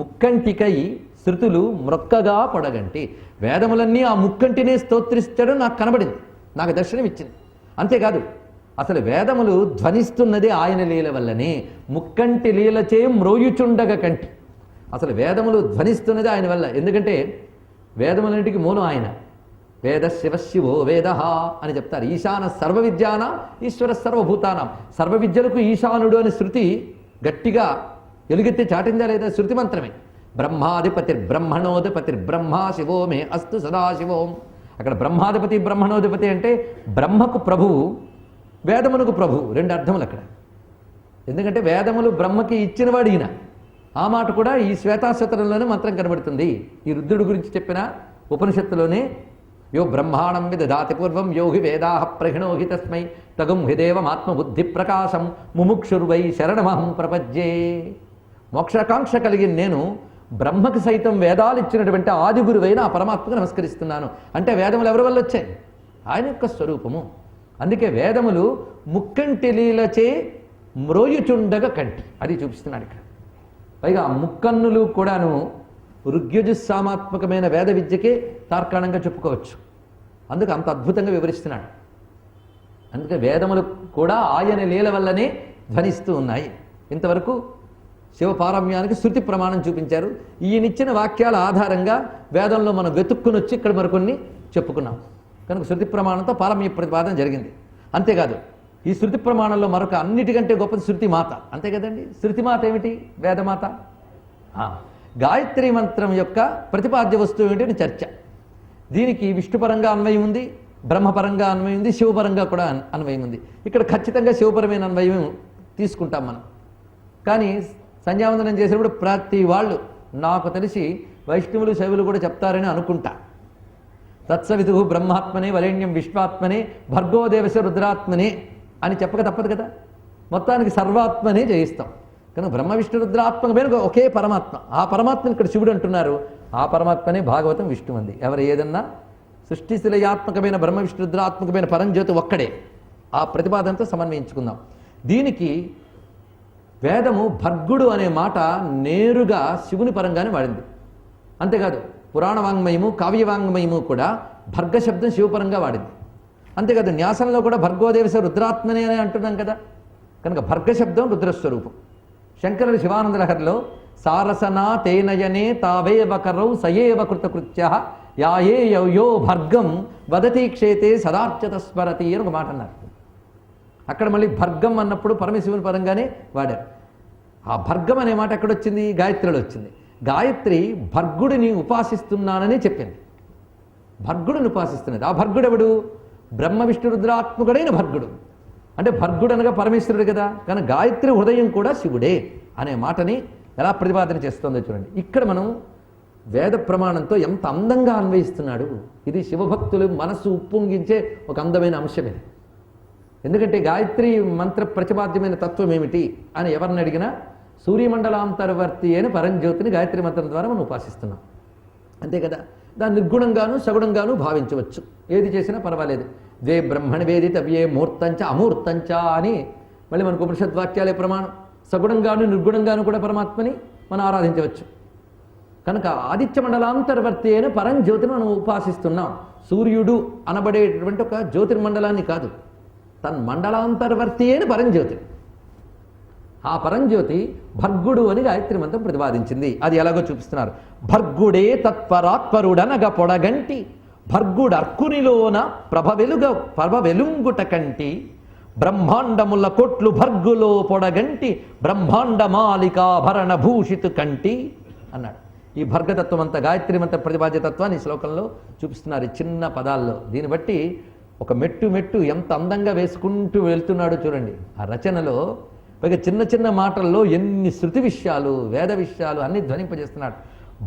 ముక్కంటికై శృతులు మ్రొక్కగా పొడగంటి. వేదములన్నీ ఆ ముక్కంటినే స్తోత్రిస్తాడో నాకు కనబడింది, నాకు దర్శనం ఇచ్చింది. అంతేకాదు అసలు వేదములు ధ్వనిస్తున్నది ఆయన లీల వల్లనే. ముక్కంటి లీలచే మ్రోయుచుండగ కంటి. అసలు వేదములు ధ్వనిస్తున్నది ఆయన వల్ల. ఎందుకంటే వేదములన్నింటికి మూలం ఆయన. వేద శివశివో వేద అని చెప్తారు. ఈశాన సర్వ విద్యానాం ఈశ్వర సర్వభూతానాం. సర్వ విద్యలకు ఈశానుడు అని శృతి గట్టిగా ఎలుగెత్తి చాటిందా లేదా? శృతి మంత్రమే. బ్రహ్మాధిపతిర్బ్రహ్మణోధిపతిర్బ్రహ్మ శివో మే అస్తు సదాశివోం. అక్కడ బ్రహ్మాధిపతి బ్రహ్మణోధిపతి అంటే బ్రహ్మకు ప్రభువు, వేదమునకు ప్రభువు. 2 అర్థములు అక్కడ. ఎందుకంటే వేదములు బ్రహ్మకి ఇచ్చినవాడు ఈయన. ఆ మాట కూడా ఈ శ్వేతాశ్వతరంలోనే మంత్రం కనబడుతుంది. ఈ రుద్రుడి గురించి చెప్పిన ఉపనిషత్తులోనే యో బ్రహ్మాణం విదధాతి పూర్వం యో హి వేదాః ప్రహిణోహి తస్మై తగుం హిదేవమాత్మబుద్ధి ప్రకాశం ముముక్షుర్వై శరణమహం ప్రపజ్యే. మోక్షాకాంక్ష కలిగిన నేను బ్రహ్మకి సైతం వేదాలు ఇచ్చినటువంటి ఆది గురువైన ఆ పరమాత్మకు నమస్కరిస్తున్నాను. అంటే వేదములు ఎవరి వల్ల వచ్చాయి? ఆయన యొక్క స్వరూపము. అందుకే వేదములు ముక్కంటి లీలచే మ్రోయుచుండగ కంటి. అది చూపిస్తున్నాడు ఇక్కడ. పైగా ముక్కన్నులు కూడాను ఋగ్యజుస్సామాత్మకమైన వేద విద్యకే తార్కాణంగా చెప్పుకోవచ్చు. అందుకు అంత అద్భుతంగా వివరిస్తున్నాడు. అందుకే వేదములు కూడా ఆయన లీల వల్లనే ధ్వనిస్తూ ఉన్నాయి. ఇంతవరకు శివపారమ్యానికి శృతి ప్రమాణం చూపించారు. ఈయనిచ్చిన వాక్యాల ఆధారంగా వేదంలో మనం వెతుక్కుని వచ్చి ఇక్కడ మరికొన్ని చెప్పుకున్నాం. కనుక శృతి ప్రమాణంతో పారమ్య ప్రతిపాదన జరిగింది. అంతేకాదు ఈ శృతి ప్రమాణంలో మరొక అన్నిటికంటే గొప్పది శృతి మాత. అంతే కదండి. శృతి మాత ఏమిటి? వేదమాత. గాయత్రి మంత్రం యొక్క ప్రతిపాద్య వస్తువు ఏమిటి చర్చ. దీనికి విష్ణుపరంగా అన్వయం ఉంది, బ్రహ్మపరంగా అన్వయం ఉంది, శివపరంగా కూడా అన్వయం ఉంది. ఇక్కడ ఖచ్చితంగా శివపరమైన అన్వయం తీసుకుంటాం మనం. కానీ సంధ్యావందనం చేసేటప్పుడు ప్రతి వాళ్ళు నాకు తెలిసి వైష్ణవులు శైవులు కూడా చెప్తారని అనుకుంటా. తత్సవితు బ్రహ్మాత్మనే వరేణ్యం విశ్వాత్మనే భర్గోదేవశ రుద్రాత్మనే అని చెప్పక తప్పదు కదా. మొత్తానికి సర్వాత్మనే జయిస్తాం. కనుక బ్రహ్మ విష్ణు రుద్రాత్మకమైన ఒకే పరమాత్మ. ఆ పరమాత్మని ఇక్కడ శివుడు అంటున్నారు. ఆ పరమాత్మనే భాగవతం విష్ణు అంది. ఎవరు ఏదన్నా సృష్టిశిలయాత్మకమైన బ్రహ్మ విష్ణు రుద్రాత్మకమైన పరంజ్యోతి ఒక్కడే. ఆ ప్రతిపాదనతో సమన్వయించుకుందాం. దీనికి వేదము భర్గుడు అనే మాట నేరుగా శివుని పరంగానే వాడింది. అంతేకాదు పురాణ వాంగ్మయము కావ్య వాంగ్మయము కూడా భర్గ శబ్దం శివపరంగా వాడింది. అంతేకాదు న్యాసంలో కూడా భర్గోదేవస రుద్రాత్మనే అని అంటున్నాం కదా. కనుక భర్గ శబ్దం రుద్రస్వరూపం. శంకరుడు శివానందలహరిలో సారసనా తేనయనే తావేవకరౌ సయేవ కృతకృత్య యాయే యో భర్గం వదతి క్షేతే సదార్చత స్మరతి అని ఒక మాట అన్నారు. అక్కడ మళ్ళీ భర్గం అన్నప్పుడు పరమశివుని పరంగానే వాడారు. ఆ భర్గం అనే మాట ఎక్కడొచ్చింది? గాయత్రిలో వచ్చింది. గాయత్రి భర్గుడిని ఉపాసిస్తున్నానని చెప్పింది. భర్గుడిని ఉపాసిస్తున్నది. ఆ భర్గుడెవడు? బ్రహ్మ విష్ణు రుద్రాత్మకుడైన భర్గుడు. అంటే భర్గుడు అనగా పరమేశ్వరుడు కదా. కానీ గాయత్రి హృదయం కూడా శివుడే అనే మాటని ఎలా ప్రతిపాదన చేస్తుందో చూడండి. ఇక్కడ మనం వేద ప్రమాణంతో ఎంత అందంగా అన్వయిస్తున్నాడు. ఇది శివభక్తులు మనస్సు ఉప్పొంగించే ఒక అందమైన అంశం ఇది. ఎందుకంటే గాయత్రి మంత్ర ప్రతిపాద్యమైన తత్వం ఏమిటి అని ఎవరిని అడిగినా సూర్యమండలాంతర్వర్తి అయిన పరంజ్యోతిని గాయత్రి మంత్రం ద్వారా మనం ఉపాసిస్తున్నాం. అంతే కదా. దాన్ని నిర్గుణంగాను సగుణంగాను భావించవచ్చు. ఏది చేసినా పర్వాలేదు. ద్వే బ్రహ్మణ వేదితవ్యే మూర్తంచ అమూర్తంచ అని మళ్ళీ మనకు ఉపనిషద్వాక్యాలే ప్రమాణం. సగుణంగాను నిర్గుణంగాను కూడా పరమాత్మని మనం ఆరాధించవచ్చు. కనుక ఆదిత్య మండలాంతర్వర్తి అయిన పరంజ్యోతిని మనం ఉపాసిస్తున్నాం. సూర్యుడు అనబడేటటువంటి ఒక జ్యోతిర్మండలాన్ని కాదు, తన్మండలాంతర్వర్తి అయిన పరంజ్యోతి. ఆ పరంజ్యోతి భర్గుడు అని గాయత్రి మంత్రం ప్రతిపాదించింది. అది ఎలాగో చూపిస్తున్నారు. భర్గుడే తత్పరాత్పరుడనగ పొడగంటి భర్గుడర్కునిలోన ప్రభ వెలుంగుట కంటి బ్రహ్మాండముల కొట్లు భర్గులో పొడగంటి బ్రహ్మాండ మాలికాభరణ భూషితు కంటి అన్నాడు. ఈ భర్గతత్వం అంతా గాయత్రి మంత్ర ప్రతిపాద్య తత్వాన్ని ఈ శ్లోకంలో చూపిస్తున్నారు ఈ చిన్న పదాల్లో. దీన్ని బట్టి ఒక మెట్టు ఎంత అందంగా వేసుకుంటూ వెళ్తున్నాడో చూడండి ఆ రచనలో. పైగా చిన్న చిన్న మాటల్లో ఎన్ని శృతి విషయాలు, వేద విషయాలు అన్ని ధ్వనింపజేస్తున్నాడు.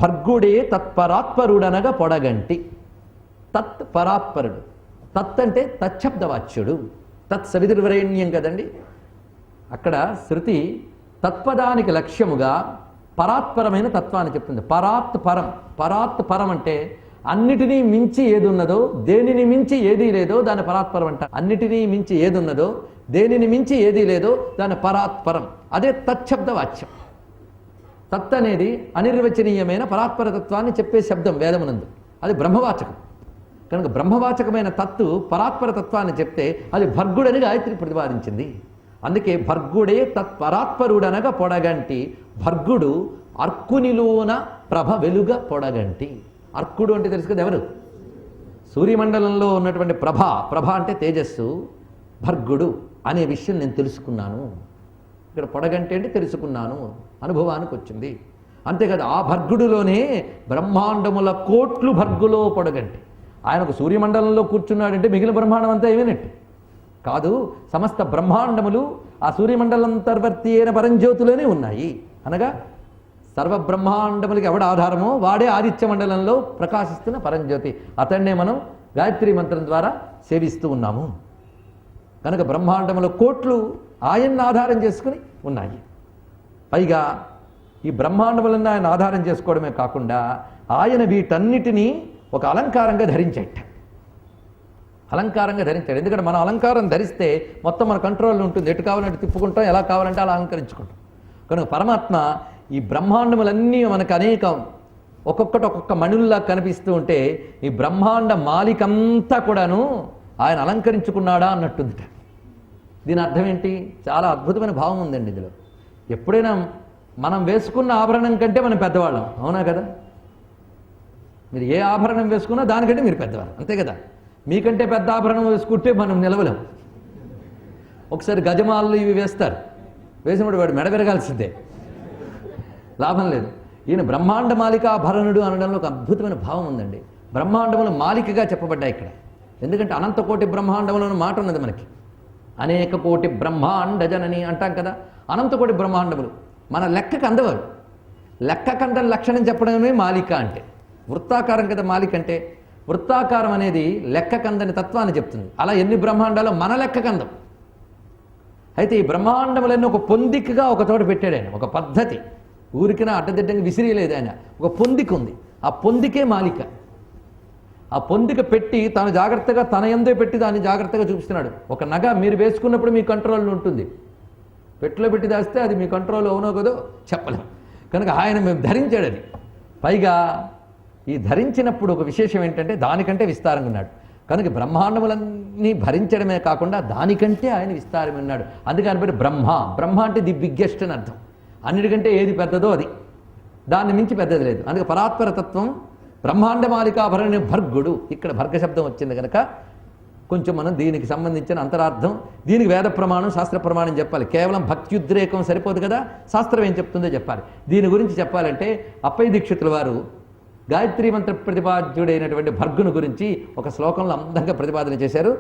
భర్గుడే తత్పరాత్పరుడనగా పొడగంటి. తత్ పరాత్పరుడు. తత్ అంటే తచ్చబ్దవాచ్యుడు. తత్ సవితుర్వరేణ్యం కదండి. అక్కడ శృతి తత్పదానికి లక్ష్యముగా పరాత్పరమైన తత్వాన్ని చెప్తుంది. పరాత్ పరం. పరాత్ పరం అంటే అన్నిటినీ మించి ఏది ఉన్నదో, దేనిని మించి ఏదీ లేదో దాని పరాత్పరం అంట. అన్నిటినీ మించి ఏది ఉన్నదో, దేనిని మించి ఏదీ లేదో దాని పరాత్పరం. అదే తచ్చబ్దవాచ్యం. తత్ అనేది అనిర్వచనీయమైన పరాత్పర తత్వాన్ని చెప్పే శబ్దం వేదమునందు. అది బ్రహ్మవాచకం. కనుక బ్రహ్మవాచకమైన తత్తు పరాత్పర తత్వాన్ని చెప్తే అది భర్గుడని గాయత్రి ప్రతిపాదించింది. అందుకే భర్గుడే తత్పరాత్పరుడనగా పొడగంటి. భర్గుడు అర్కునిలోన ప్రభ వెలుగ పొడగంటి. అర్కుడు అంటే తెలుసు కదా ఎవరు? సూర్యమండలంలో ఉన్నటువంటి ప్రభ అంటే తేజస్సు. భర్గుడు అనే విషయం నేను తెలుసుకున్నాను. ఇక్కడ పొడగంటి అంటే తెలుసుకున్నాను, అనుభవానికి వచ్చింది. అంతేకాదు ఆ భర్గుడులోనే బ్రహ్మాండముల కోట్లు భర్గులో పొడగంటి. ఆయనకు సూర్యమండలంలో కూర్చున్నాడంటే మిగిలిన బ్రహ్మాండం అంతా ఏమేనట్టు కాదు. సమస్త బ్రహ్మాండములు ఆ సూర్యమండలంతర్వర్తి అయిన పరంజ్యోతిలోనే ఉన్నాయి. అనగా సర్వబ్రహ్మాండములకి ఎవడ ఆధారమో వాడే ఆదిత్య మండలంలో ప్రకాశిస్తున్న పరంజ్యోతి. అతన్నే మనం గాయత్రి మంత్రం ద్వారా సేవిస్తూ ఉన్నాము. కనుక బ్రహ్మాండముల కోట్లు ఆయన్ని ఆధారం చేసుకుని ఉన్నాయి. పైగా ఈ బ్రహ్మాండములను ఆయన ఆధారం చేసుకోవడమే కాకుండా ఆయన వీటన్నిటినీ ఒక అలంకారంగా ధరించేట. అలంకారంగా ధరించాడు. ఎందుకంటే మనం అలంకారం ధరిస్తే మొత్తం మన కంట్రోల్లో ఉంటుంది. ఎటు కావాలంటే తిప్పుకుంటాం, ఎలా కావాలంటే అలా అలంకరించుకుంటాం. కనుక పరమాత్మ ఈ బ్రహ్మాండములన్నీ మనకు అనేకం ఒక్కొక్క మణుల్లా కనిపిస్తూ ఉంటే ఈ బ్రహ్మాండ మాలికంతా కూడాను ఆయన అలంకరించుకున్నాడా అన్నట్టుంది. దీని అర్థం ఏంటి? చాలా అద్భుతమైన భావం ఉందండి ఇందులో. ఎప్పుడైనా మనం వేసుకున్న ఆభరణం కంటే మనం పెద్దవాళ్ళం, అవునా కదా? మీరు ఏ ఆభరణం వేసుకున్నా దానికంటే మీరు పెద్దవాళ్ళు, అంతే కదా? మీకంటే పెద్ద ఆభరణం వేసుకుంటే మనం నిలవలేం. ఒకసారి గజమాలు ఇవి వేస్తారు, వేసినప్పుడు వాడు మెడ విరగాల్సిందే, లాభం లేదు. ఈయన బ్రహ్మాండ మాలికాభరణుడు అనడంలో ఒక అద్భుతమైన భావం ఉందండి. బ్రహ్మాండములు మాలికగా చెప్పబడ్డాయి ఇక్కడ. ఎందుకంటే అనంతకోటి బ్రహ్మాండములను మాట ఉన్నది మనకి. అనేక కోటి బ్రహ్మాండ జనని అంటాం కదా. అనంతకోటి బ్రహ్మాండములు మన లెక్కకు అందవారు. లెక్కకందని లక్షణం చెప్పడమే మాలిక అంటే. వృత్తాకారం కదా మాలిక అంటే. వృత్తాకారం అనేది లెక్కకందని తత్వాన్ని చెప్తుంది. అలా ఎన్ని బ్రహ్మాండాలు మన లెక్కకందం. అయితే ఈ బ్రహ్మాండములన్నీ ఒక పొందికగా ఒక చోట పెట్టాడు ఆయన. ఒక పద్ధతి, ఊరికిన అడ్డదిడ్డంగా విసిరియలేదు ఆయన. ఒక పొందిక ఉంది, ఆ పొందికే మాలిక. ఆ పొందిక పెట్టి తాను జాగ్రత్తగా తన యందే పెట్టి దాన్ని జాగ్రత్తగా చూపిస్తున్నాడు. ఒక నగ మీరు వేసుకున్నప్పుడు మీ కంట్రోల్లో ఉంటుంది, పెట్టిలో పెట్టి దాస్తే అది మీ కంట్రోల్ అవునో కదో చెప్పలేం. కనుక ఆయన మేము ధరించాడు అది. పైగా ఈ ధరించినప్పుడు ఒక విశేషం ఏంటంటే దానికంటే విస్తారంగా ఉన్నాడు. కనుక బ్రహ్మాండములన్నీ భరించడమే కాకుండా దానికంటే ఆయన విస్తారమే ఉన్నాడు. అందుకే ఆయన పేరు బ్రహ్మ. బ్రహ్మ అంటే ది బిగ్గెస్ట్ అని అర్థం. అన్నిటికంటే ఏది పెద్దదో అది, దాన్ని మించి పెద్దది లేదు. అందుకే పరాత్పరతత్వం బ్రహ్మాండ మాలికాభరణి భర్గుడు. ఇక్కడ భర్గ శబ్దం వచ్చింది కనుక కొంచెం మనం దీనికి సంబంధించిన అంతరార్థం, దీనికి వేద ప్రమాణం శాస్త్ర ప్రమాణం చెప్పాలి. కేవలం భక్త్యుద్రేకం సరిపోదు కదా, శాస్త్రం ఏం చెప్తుందో చెప్పాలి. దీని గురించి చెప్పాలంటే అప్పయ్య దీక్షితుల వారు గాయత్రీ మంత్ర ప్రతిపాద్యుడైనటువంటి భర్గును గురించి ఒక శ్లోకంలో అందంగా ప్రతిపాదన చేశారు.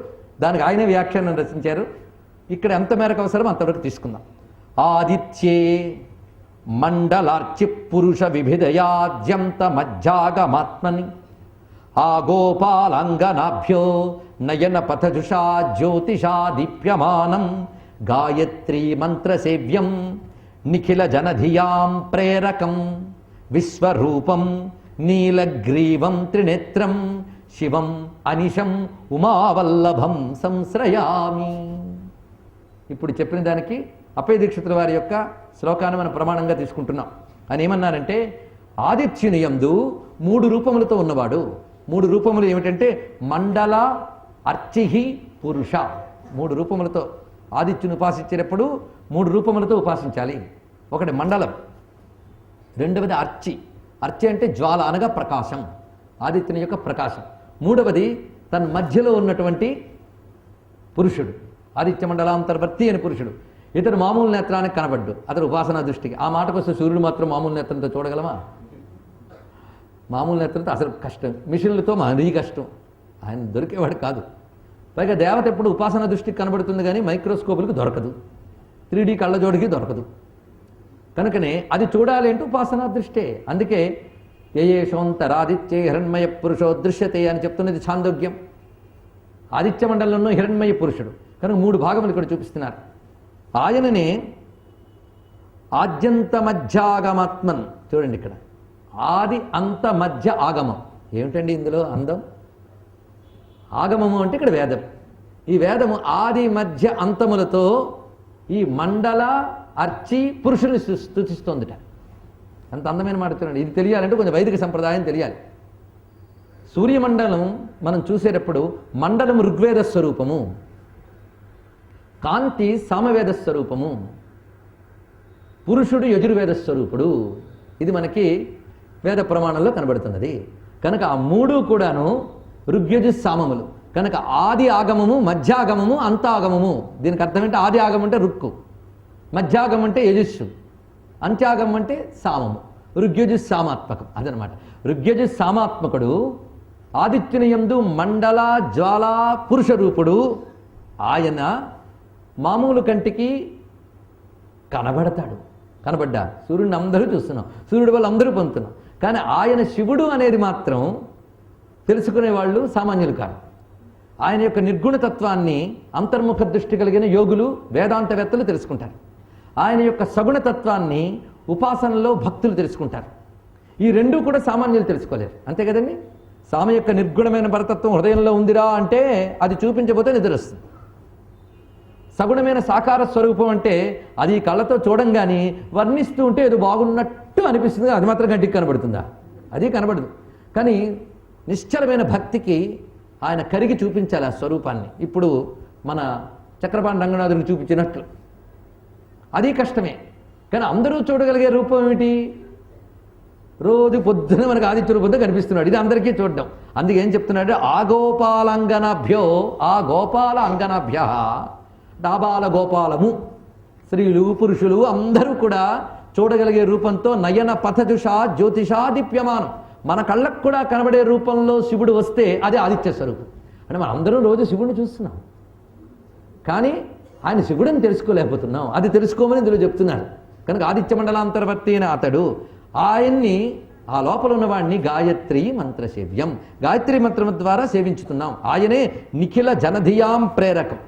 దానికి ఆయనే వ్యాఖ్యానం రచించారు. ఇక్కడ ఎంత మేరకు అవసరం అంతవరకు తీసుకుందాం. ఆదిత్యే మండలార్చి పురుష విభిదయాద్యంత మజ్జాగమాత్మని ఆగోపాలంగనాభ్యో నయన పథజుషా జ్యోతిషా దీప్యమానం గాయత్రీ మంత్రసేవ్యం నిఖిల జనధియాం ప్రేరకం విశ్వరూపం నీలగ్రీవం త్రినేత్రం శివం అనిశం ఉమావల్లభం సంశ్రయామి. ఇప్పుడు చెప్పిన దానికి అప్పయ్య దీక్షితుల వారి యొక్క శ్లోకాన్ని మనం ప్రమాణంగా తీసుకుంటున్నాం. అని ఏమన్నారంటే ఆదిత్యుని యందు 3 రూపములతో ఉన్నవాడు. 3 రూపములు ఏమిటంటే మండల, అర్చిహి, పురుష. 3 రూపములతో ఆదిత్యుని ఉపాసించేటప్పుడు 3 రూపములతో ఉపాసించాలి. ఒకటి మండలం, రెండవది అర్చి. అర్చి అంటే జ్వాల అనగా ప్రకాశం, ఆదిత్యుని యొక్క ప్రకాశం. మూడవది తన మధ్యలో ఉన్నటువంటి పురుషుడు, ఆదిత్య మండలాంతర్వర్తి అని పురుషుడు. ఇతడు మామూలు నేత్రానికి కనబడ్డు, అతడు ఉపాసనా దృష్టికి. ఆ మాటకు వస్తే సూర్యుడు మాత్రం మామూలు నేత్రంతో చూడగలమా? మామూలు నేత్రంతో అసలు కష్టం, మిషన్లతో మరీ కష్టం. ఆయన దొరికేవాడు కాదు. పైగా దేవత ఎప్పుడు ఉపాసన దృష్టికి కనబడుతుంది కానీ మైక్రోస్కోపులకు దొరకదు, 3D కళ్ళజోడికి దొరకదు. కనుకనే అది చూడాలి అంటే ఉపాసనా దృష్టే. అందుకే యయేషోంతరాదిత్యే హిరణ్మయ పురుషో దృశ్యతే అని చెప్తున్నది ఛాందోగ్యం. ఆదిత్య మండలంలో హిరణ్మయ పురుషుడు కనుక 3 భాగములు ఇక్కడ చూపిస్తున్నారు. ఆయననే ఆద్యంత మధ్యాగమాత్మన్. చూడండి ఇక్కడ ఆది అంత మధ్య ఆగమం. ఏమిటండి ఇందులో అందం? ఆగమము అంటే ఇక్కడ వేదం. ఈ వేదము ఆది మధ్య అంతములతో ఈ మండల అర్చి పురుషుని స్తుతిస్తోందిట. అంత అందమైన మాట చూడండి. ఇది తెలియాలంటే కొంచెం వైదిక సంప్రదాయం తెలియాలి. సూర్యమండలం మనం చూసేటప్పుడు మండలం ఋగ్వేద స్వరూపము, కాంతి సామవేద స్వరూపము, పురుషుడు యజుర్వేద స్వరూపుడు. ఇది మనకి వేద ప్రమాణంలో కనబడుతున్నది. కనుక ఆ 3 కూడాను ఋగ్యజు సామములు. కనుక ఆది ఆగమము, మధ్యాగమము, అంతాగమము. దీనికి అర్థం ఏంటి? ఆది ఆగమం అంటే రుక్కు, మధ్యాగమం అంటే యజుస్సు, అంత్యాగమం అంటే సామము. ఋగ్యజు సామాత్మకం అదనమాట. ఋగ్యజు సామాత్మకుడు ఆదిత్యుని యందు మండల జ్వాలా పురుష రూపుడు. ఆయన మామూలు కంటికి కనబడతాడు. కనబడ్డా సూర్యుడిని అందరూ చూస్తున్నాం, సూర్యుడి వల్ల అందరూ పొందుతున్నాం. కానీ ఆయన శివుడు అనేది మాత్రం తెలుసుకునే వాళ్ళు సామాన్యులు కాదు. ఆయన యొక్క నిర్గుణతత్వాన్ని అంతర్ముఖ దృష్టి కలిగిన యోగులు, వేదాంతవేత్తలు తెలుసుకుంటారు. ఆయన యొక్క సగుణతత్వాన్ని ఉపాసనలో భక్తులు తెలుసుకుంటారు. ఈ 2 కూడా సామాన్యులు తెలుసుకోలేరు. అంతే కదండి. సామ యొక్క నిర్గుణమైన పరతత్వం హృదయంలో ఉందిరా అంటే అది చూపించబోతే నిద్ర వస్తుంది. సగుణమైన సాకార స్వరూపం అంటే అది కళ్ళతో చూడంగానే వర్ణిస్తూ ఉంటే ఏదో బాగున్నట్టు అనిపిస్తుంది. అది మాత్రం కంటికి కనబడుతుందా? అది కనబడదు. కానీ నిశ్చలమైన భక్తికి ఆయన కరిగి చూపించాలి ఆ స్వరూపాన్ని. ఇప్పుడు మన చక్రపాణి రంగనాథుని చూపించినట్లు. అది కష్టమే. కానీ అందరూ చూడగలిగే రూపం ఏమిటి? రోజు పొద్దున మనకు ఆదిత్య రూపంతో కనిపిస్తున్నాడు. ఇది అందరికీ చూడడం. అందుకే ఏం చెప్తున్నాడు? ఆ గోపాలంగనాభ్యో, ఆ గోపాల అంగనాభ్య, డాబాల గోపాలము. స్త్రీలు పురుషులు అందరూ కూడా చూడగలిగే రూపంతో నయన పథజుష జ్యోతిషా దీప్యమానం. మన కళ్ళకు కూడా కనబడే రూపంలో శివుడు వస్తే అది ఆదిత్య స్వరూపం. అంటే మనం అందరూ రోజు శివుడిని చూస్తున్నాం, కానీ ఆయన శివుడిని తెలుసుకోలేకపోతున్నాం. అది తెలుసుకోమని ఇందులో చెప్తున్నాడు. కనుక ఆదిత్య మండలాంతర్వర్తి అయిన అతడు ఆయన్ని, ఆ లోపల ఉన్నవాడిని గాయత్రి మంత్రసేవ్యం, గాయత్రి మంత్రం ద్వారా సేవించుతున్నాం. ఆయనే నిఖిల జనధియాం ప్రేరకం,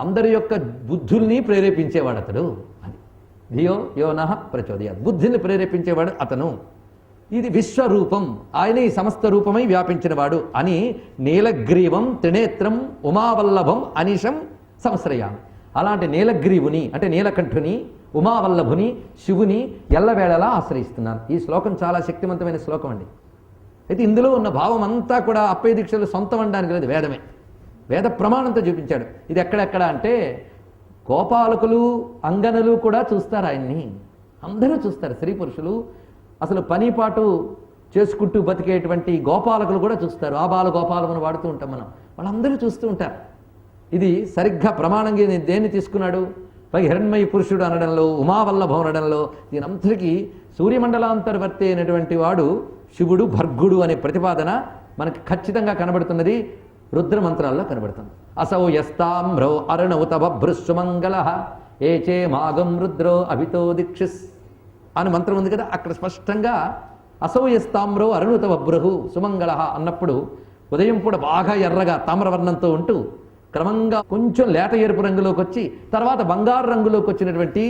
అందరి యొక్క బుద్ధుల్ని ప్రేరేపించేవాడు అతడు. అది ధియో యోనః ప్రచోదయాత్, బుద్ధిని ప్రేరేపించేవాడు అతను. ఇది విశ్వరూపం, ఆయన ఈ సమస్త రూపమై వ్యాపించినవాడు అని నీలగ్రీవం త్రినేత్రం ఉమావల్లభం అనిశం సంశ్రయామి. అలాంటి నీలగ్రీవుని అంటే నీలకంఠుని, ఉమావల్లభుని, శివుని ఎల్లవేళలా ఆశ్రయిస్తున్నాను. ఈ శ్లోకం చాలా శక్తివంతమైన శ్లోకం అండి. అయితే ఇందులో ఉన్న భావం అంతా కూడా అప్పయ్య దీక్షలు సొంతం అనడానికి లేదు, వేదమే. వేద ప్రమాణంతో చూపించాడు. ఇది ఎక్కడెక్కడ అంటే గోపాలకులు, అంగనలు కూడా చూస్తారు ఆయన్ని. అందరూ చూస్తారు, స్త్రీ పురుషులు, అసలు పనిపాటు చేసుకుంటూ బతికేటువంటి గోపాలకులు కూడా చూస్తారు. ఆ బాల గోపాలమును వాడుతూ ఉంటాం మనం, వాళ్ళందరూ చూస్తూ ఉంటారు. ఇది సరిగ్గా ప్రమాణంగా దేన్ని తీసుకున్నాడు? పై హిరణ్మయ పురుషుడు అనడంలో, ఉమావల్లభం అనడంలో, దీనంతటికీ సూర్యమండలాంతర్వర్తి అయినటువంటి వాడు శివుడు, భర్గుడు అనే ప్రతిపాదన మనకి ఖచ్చితంగా కనబడుతున్నది. రుద్రమంత్రాల్లో కనబడుతుంది. అసౌ యస్తామ్రో అరుణౌత బభ్రుసుమంగళ ఏచే మాగం రుద్రో అభితో దీక్షిస్ అని మంత్రం ఉంది కదా. అక్కడ స్పష్టంగా అసౌ యస్తామ్రో అరుణుత బభ్రుహు సుమంగళ అన్నప్పుడు ఉదయం కూడా బాగా ఎర్రగా తామ్రవర్ణంతో ఉంటూ క్రమంగా కొంచెం లేత ఎరుపు రంగులోకి వచ్చి తర్వాత బంగారు రంగులోకి వచ్చినటువంటి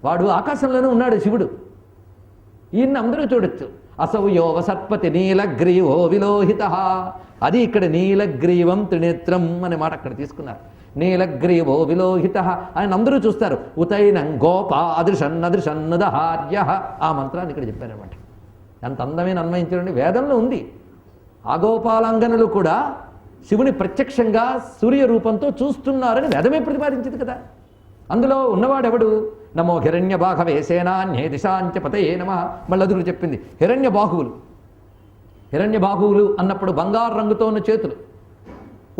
వాడు ఆకాశంలోనే ఉన్నాడు శివుడు. ఈయన్ని అందరూ చూడొచ్చు. అసౌయోవ సత్పతి నీలగ్రీవో విలోహిత, అది ఇక్కడ నీలగ్రీవం త్రినేత్రం అనే మాట అక్కడ తీసుకున్నారు. నీలగ్రీవో విలోహిత ఆయన అందరూ చూస్తారు. ఉతైనం గోపా అదృశన్నదృశన్నదహార్య, ఆ మంత్రాన్ని ఇక్కడ చెప్పారనమాట. ఎంత అందమైన అన్వయించండి, వేదంలో ఉంది. ఆగోపాలంగనలు కూడా శివుని ప్రత్యక్షంగా సూర్య రూపంతో చూస్తున్నారని వేదమే ప్రతిపాదించింది కదా. అందులో ఉన్నవాడెవడు? నమో హిరణ్య బాహవే సేనాన్యే దిశాంచ పతయే నమః. మళ్ళీ అదురు చెప్పింది హిరణ్య బాహువులు. హిరణ్య బాహువులు అన్నప్పుడు బంగారు రంగుతో ఉన్న చేతులు,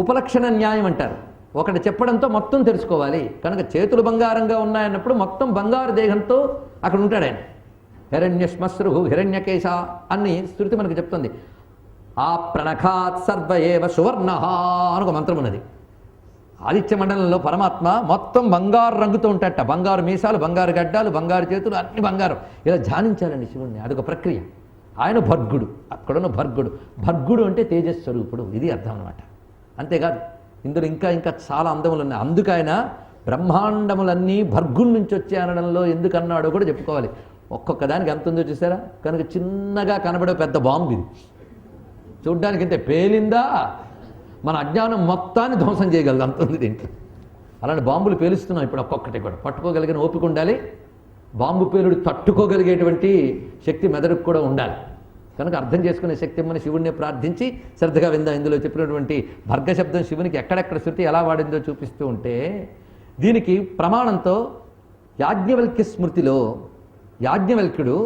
ఉపలక్షణ న్యాయం అంటారు. ఒకటి చెప్పడంతో మొత్తం తెలుసుకోవాలి. కనుక చేతులు బంగారంగా ఉన్నాయన్నప్పుడు మొత్తం బంగారు దేహంతో అక్కడ ఉంటాడు ఆయన. హిరణ్యశ్మశ్రు హిరణ్యకేశ అని శృతి మనకు చెప్తుంది. ఆ ప్రణఖాత్ సర్వ ఏవ సువర్ణ అని ఒక మంత్రం ఉన్నది. ఆదిత్య మండలంలో పరమాత్మ మొత్తం బంగారు రంగుతో ఉంటాడట. బంగారు మీసాలు, బంగారు గడ్డాలు, బంగారు చేతులు, అన్ని బంగారం. ఇలా ధ్యానించాలండి శివుణ్ణి. అదొక ప్రక్రియ. ఆయన భర్గుడు, అక్కడున్న భర్గుడు. భర్గుడు అంటే తేజస్వరూపుడు, ఇది అర్థం అనమాట. అంతేకాదు ఇందులో ఇంకా ఇంకా చాలా అందములు ఉన్నాయి. అందుకు ఆయన బ్రహ్మాండములన్నీ భర్గుడి నుంచి వచ్చే అనడంలో ఎందుకు అన్నాడో కూడా చెప్పుకోవాలి. ఒక్కొక్క దానికి ఎంత ఉందో చూసారా? కనుక చిన్నగా కనబడే పెద్ద బాంబు ఇది. చూడ్డానికి ఇంతే పేలిందా మన అజ్ఞానం మొత్తాన్ని ధ్వంసం చేయగలదు, అంత ఉంది దీంట్లో. అలాంటి బాంబులు పేలుస్తున్నాం ఇప్పుడు ఒక్కొక్కటి కూడా. పట్టుకోగలిగిన ఓపిక ఉండాలి. బాంబు పేలుడు తట్టుకోగలిగేటువంటి శక్తి మెదడుకు కూడా ఉండాలి. కనుక అర్థం చేసుకునే శక్తి ఇమ్మని శివుణ్ణి ప్రార్థించి శ్రద్ధగా విందా. ఇందులో చెప్పినటువంటి భర్గ శబ్దం శివునికి ఎక్కడెక్కడ శృతి ఎలా వాడిందో చూపిస్తూ ఉంటే, దీనికి ప్రమాణంతో యాజ్ఞవల్క్య స్మృతిలో యాజ్ఞవల్క్యుడు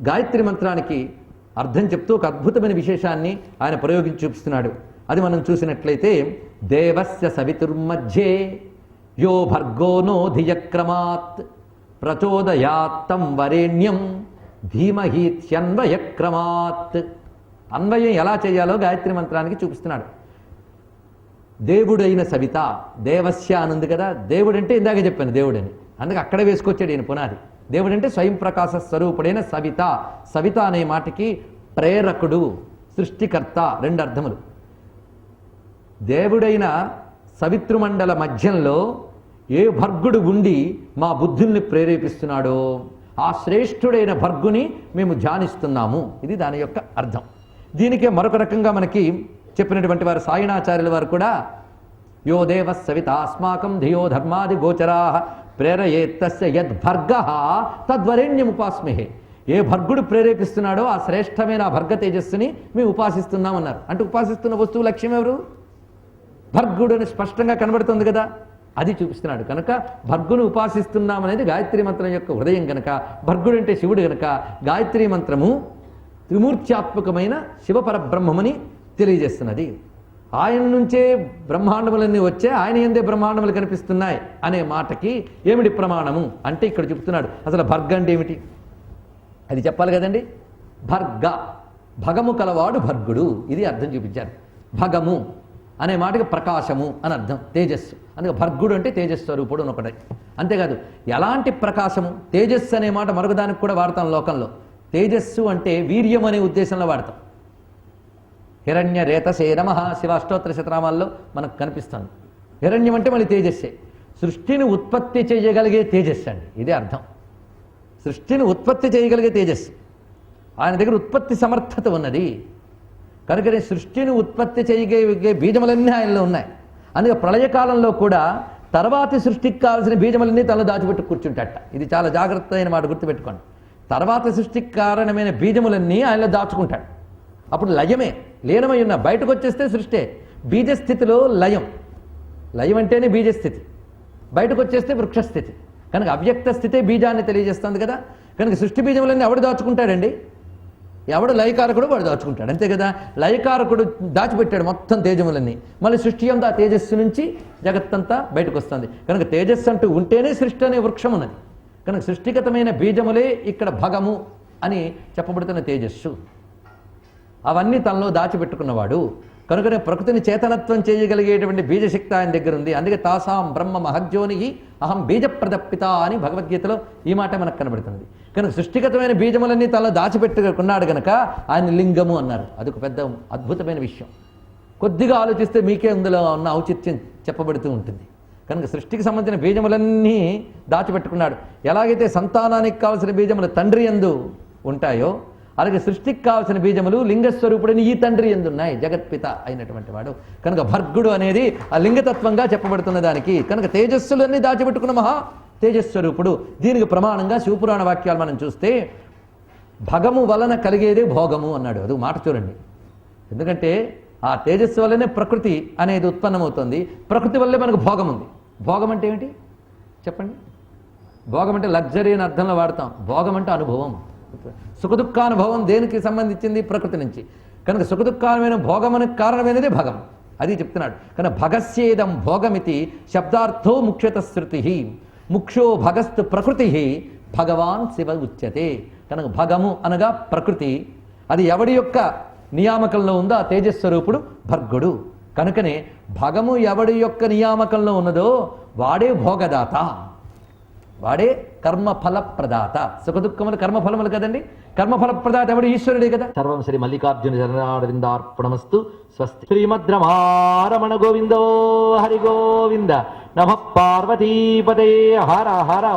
గాయత్రి మంత్రానికి అర్థం చెప్తూ ఒక అద్భుతమైన విశేషాన్ని ఆయన ప్రయోగించి చూపిస్తున్నాడు. అది మనం చూసినట్లయితే, దేవస్య సవితుర్మధ్యే యో భర్గో నో ధియక్రమాత్ ప్రచోదయాత్తం వరేణ్యం ధీమహీత్యన్వయక్రమాత్. అన్వయం ఎలా చేయాలో గాయత్రి మంత్రానికి చూపిస్తున్నాడు. దేవుడైన సవిత, దేవస్య అనుంది కదా. దేవుడంటే ఇందాక చెప్పాను దేవుడని, అందుకే అక్కడే వేసుకొచ్చాడు ఈయన పునాది. దేవుడంటే స్వయం ప్రకాశ స్వరూపుడైన సవిత. సవిత అనే మాటకి ప్రేరకుడు, సృష్టికర్త రెండు అర్థములు. దేవుడైన సవితృమండల మధ్యంలో ఏ భర్గుడు ఉండి మా బుద్ధుల్ని ప్రేరేపిస్తున్నాడో ఆ శ్రేష్ఠుడైన భర్గుని మేము ధ్యానిస్తున్నాము. ఇది దాని యొక్క అర్థం. దీనికే మరొక రకంగా మనకి చెప్పినటువంటి వారు సాయణాచార్యుల వారు కూడా, యో దేవ సవిత అస్మాకం ధియో ధర్మాది గోచరా ప్రేరయేత్తస్య యద్భర్గ తద్వరేణ్యముపాస్మహే. ఏ భర్గుడు ప్రేరేపిస్తున్నాడో ఆ శ్రేష్టమైన ఆ భర్గ తేజస్సుని మేము ఉపాసిస్తున్నామన్నారు. అంటే ఉపాసిస్తున్న వస్తువు లక్ష్యం ఎవరు? భర్గుడు అని స్పష్టంగా కనబడుతుంది కదా, అది చూపిస్తున్నాడు. కనుక భర్గును ఉపాసిస్తున్నామనేది గాయత్రి మంత్రం యొక్క హృదయం కనుక, భర్గుడు అంటే శివుడు కనుక గాయత్రి మంత్రము త్రిమూర్త్యాత్మకమైన శివపరబ్రహ్మమని తెలియజేస్తున్నది. ఆయన నుంచే బ్రహ్మాండములన్నీ వచ్చే, ఆయన ఎందే బ్రహ్మాండములు కనిపిస్తున్నాయి అనే మాటకి ఏమిటి ప్రమాణము అంటే ఇక్కడ చెప్తున్నాడు. అసలు భర్గ అంటే ఏమిటి అది చెప్పాలి కదండి. భర్గ, భగము కలవాడు భర్గుడు, ఇది అర్థం చూపించారు. భగము అనే మాటకి ప్రకాశము అని అర్థం, తేజస్సు. అందుకే భర్గుడు అంటే తేజస్వరూపుడు అని ఒకటి. అంతేకాదు ఎలాంటి ప్రకాశము, తేజస్సు అనే మాట మరొక దానికి కూడా వాడతాం లోకంలో. తేజస్సు అంటే వీర్యం అనే ఉద్దేశంలో వాడతాం. హిరణ్య రేతసే నమః శివాష్టోత్తర శతనామాల్లో మనకు కనిపిస్తుంది. హిరణ్యం అంటే మళ్ళీ తేజస్సే. సృష్టిని ఉత్పత్తి చేయగలిగే తేజస్సు అండి, ఇదే అర్థం. సృష్టిని ఉత్పత్తి చేయగలిగే తేజస్సు, ఆయన దగ్గర ఉత్పత్తి సమర్థత ఉన్నది. కనుకనే సృష్టిని ఉత్పత్తి చేయగలిగే బీజములన్నీ ఆయనలో ఉన్నాయి. అందుకే ప్రళయకాలంలో కూడా తర్వాతి సృష్టికి కావాల్సిన బీజములన్నీ తనలో దాచిపెట్టు కూర్చుంటాట. ఇది చాలా జాగ్రత్త అయిన మాట, గుర్తుపెట్టుకోండి. తర్వాత సృష్టికి కారణమైన బీజములన్నీ ఆయనలో దాచుకుంటాడు. అప్పుడు లయమే, లీనమై ఉన్న. బయటకు వచ్చేస్తే సృష్టి. బీజస్థితిలో లయం, లయం అంటేనే బీజస్థితి. బయటకు వచ్చేస్తే వృక్షస్థితి. కనుక అవ్యక్త స్థితే బీజాన్ని తెలియజేస్తుంది కదా. కనుక సృష్టి బీజములన్నీ ఎవడు దాచుకుంటాడండి? ఎవడు లయకారకుడు వాడు దాచుకుంటాడు, అంతే కదా. లయకారకుడు దాచిపెట్టాడు మొత్తం తేజములన్నీ. మళ్ళీ సృష్టి అంతా ఆ తేజస్సు నుంచి జగత్తంతా బయటకు వస్తుంది. కనుక తేజస్సు అంటూ ఉంటేనే సృష్టి అనే వృక్షం ఉన్నది. కనుక సృష్టిగతమైన బీజములే ఇక్కడ భగము అని చెప్పబడుతున్న తేజస్సు. అవన్నీ తనలో దాచిపెట్టుకున్నవాడు. కనుకనే ప్రకృతిని చేతనత్వం చేయగలిగేటువంటి బీజశక్తి ఆయన దగ్గర ఉంది. అందుకే తాసాం బ్రహ్మ మహజ్యోనికి అహం బీజప్రదప్పిత అని భగవద్గీతలో ఈ మాట మనకు కనబడుతుంది. కనుక సృష్టిగతమైన బీజములన్నీ తనలో దాచిపెట్టుకున్నాడు కనుక ఆయన లింగము అన్నారు. అదొక పెద్ద అద్భుతమైన విషయం. కొద్దిగా ఆలోచిస్తే మీకే అందులో ఉన్న ఔచిత్యం చెప్పబడుతూ ఉంటుంది. కనుక సృష్టికి సంబంధించిన బీజములన్నీ దాచిపెట్టుకున్నాడు. ఎలాగైతే సంతానానికి కావలసిన బీజములు తండ్రి యందు ఉంటాయో, అలాగే సృష్టికి కావలసిన బీజములు లింగస్వరూపుడని ఈ తండ్రి యందు ఉన్నాయి, జగత్పిత అయినటువంటి వాడు. కనుక భర్గుడు అనేది ఆ లింగతత్వంగా చెప్పబడుతున్న దానికి. కనుక తేజస్సులన్నీ దాచిపెట్టుకున్న మహా తేజస్వరూపుడు. దీనికి ప్రమాణంగా శివపురాణ వాక్యాలు మనం చూస్తే, భగము వలన కలిగేదే భోగము అన్నాడు. అది మాట చూడండి. ఎందుకంటే ఆ తేజస్సు వల్లనే ప్రకృతి అనేది ఉత్పన్నమవుతుంది. ప్రకృతి వల్లే మనకు భోగం ఉంది. భోగం అంటే ఏమిటి చెప్పండి? భోగం అంటే లగ్జరీ అని అర్థంలో వాడతాం. భోగం అంటే అనుభవం. సుఖదుఖానుభవం దేనికి సంబంధించింది? ప్రకృతి నుంచి. కనుక సుఖదుఖానమైన భోగమునకు కారణమైనదే భగం. అది చెప్తున్నాడు. కనుక భగస్యేదం భోగమితి శబ్దార్థో ముఖ్యత శృతి. ముఖ్యో భగస్తు ప్రకృతి భగవాన్ శివ ఉచ్యతే. కనుక భగము అనగా ప్రకృతి, అది ఎవడి యొక్క నియామకంలో ఉందో ఆ తేజస్వరూపుడు భర్గుడు. కనుకనే భగము ఎవడి యొక్క నియామకంలో ఉన్నదో వాడే భోగదాత, వాడే కర్మఫల ప్రదాత. సుఖదుఖములు కర్మఫలములు కదండి. కర్మఫల ప్రదాత ఎవడు? ఈశ్వరుడే కదా. సర్వం శ్రీ మల్లికార్జున చరణారవిందార్పణమస్తు. స్వస్తి. శ్రీమద్రమారమణ గోవిందో హరి గోవింద. నమః పార్వతీపతే. హర హర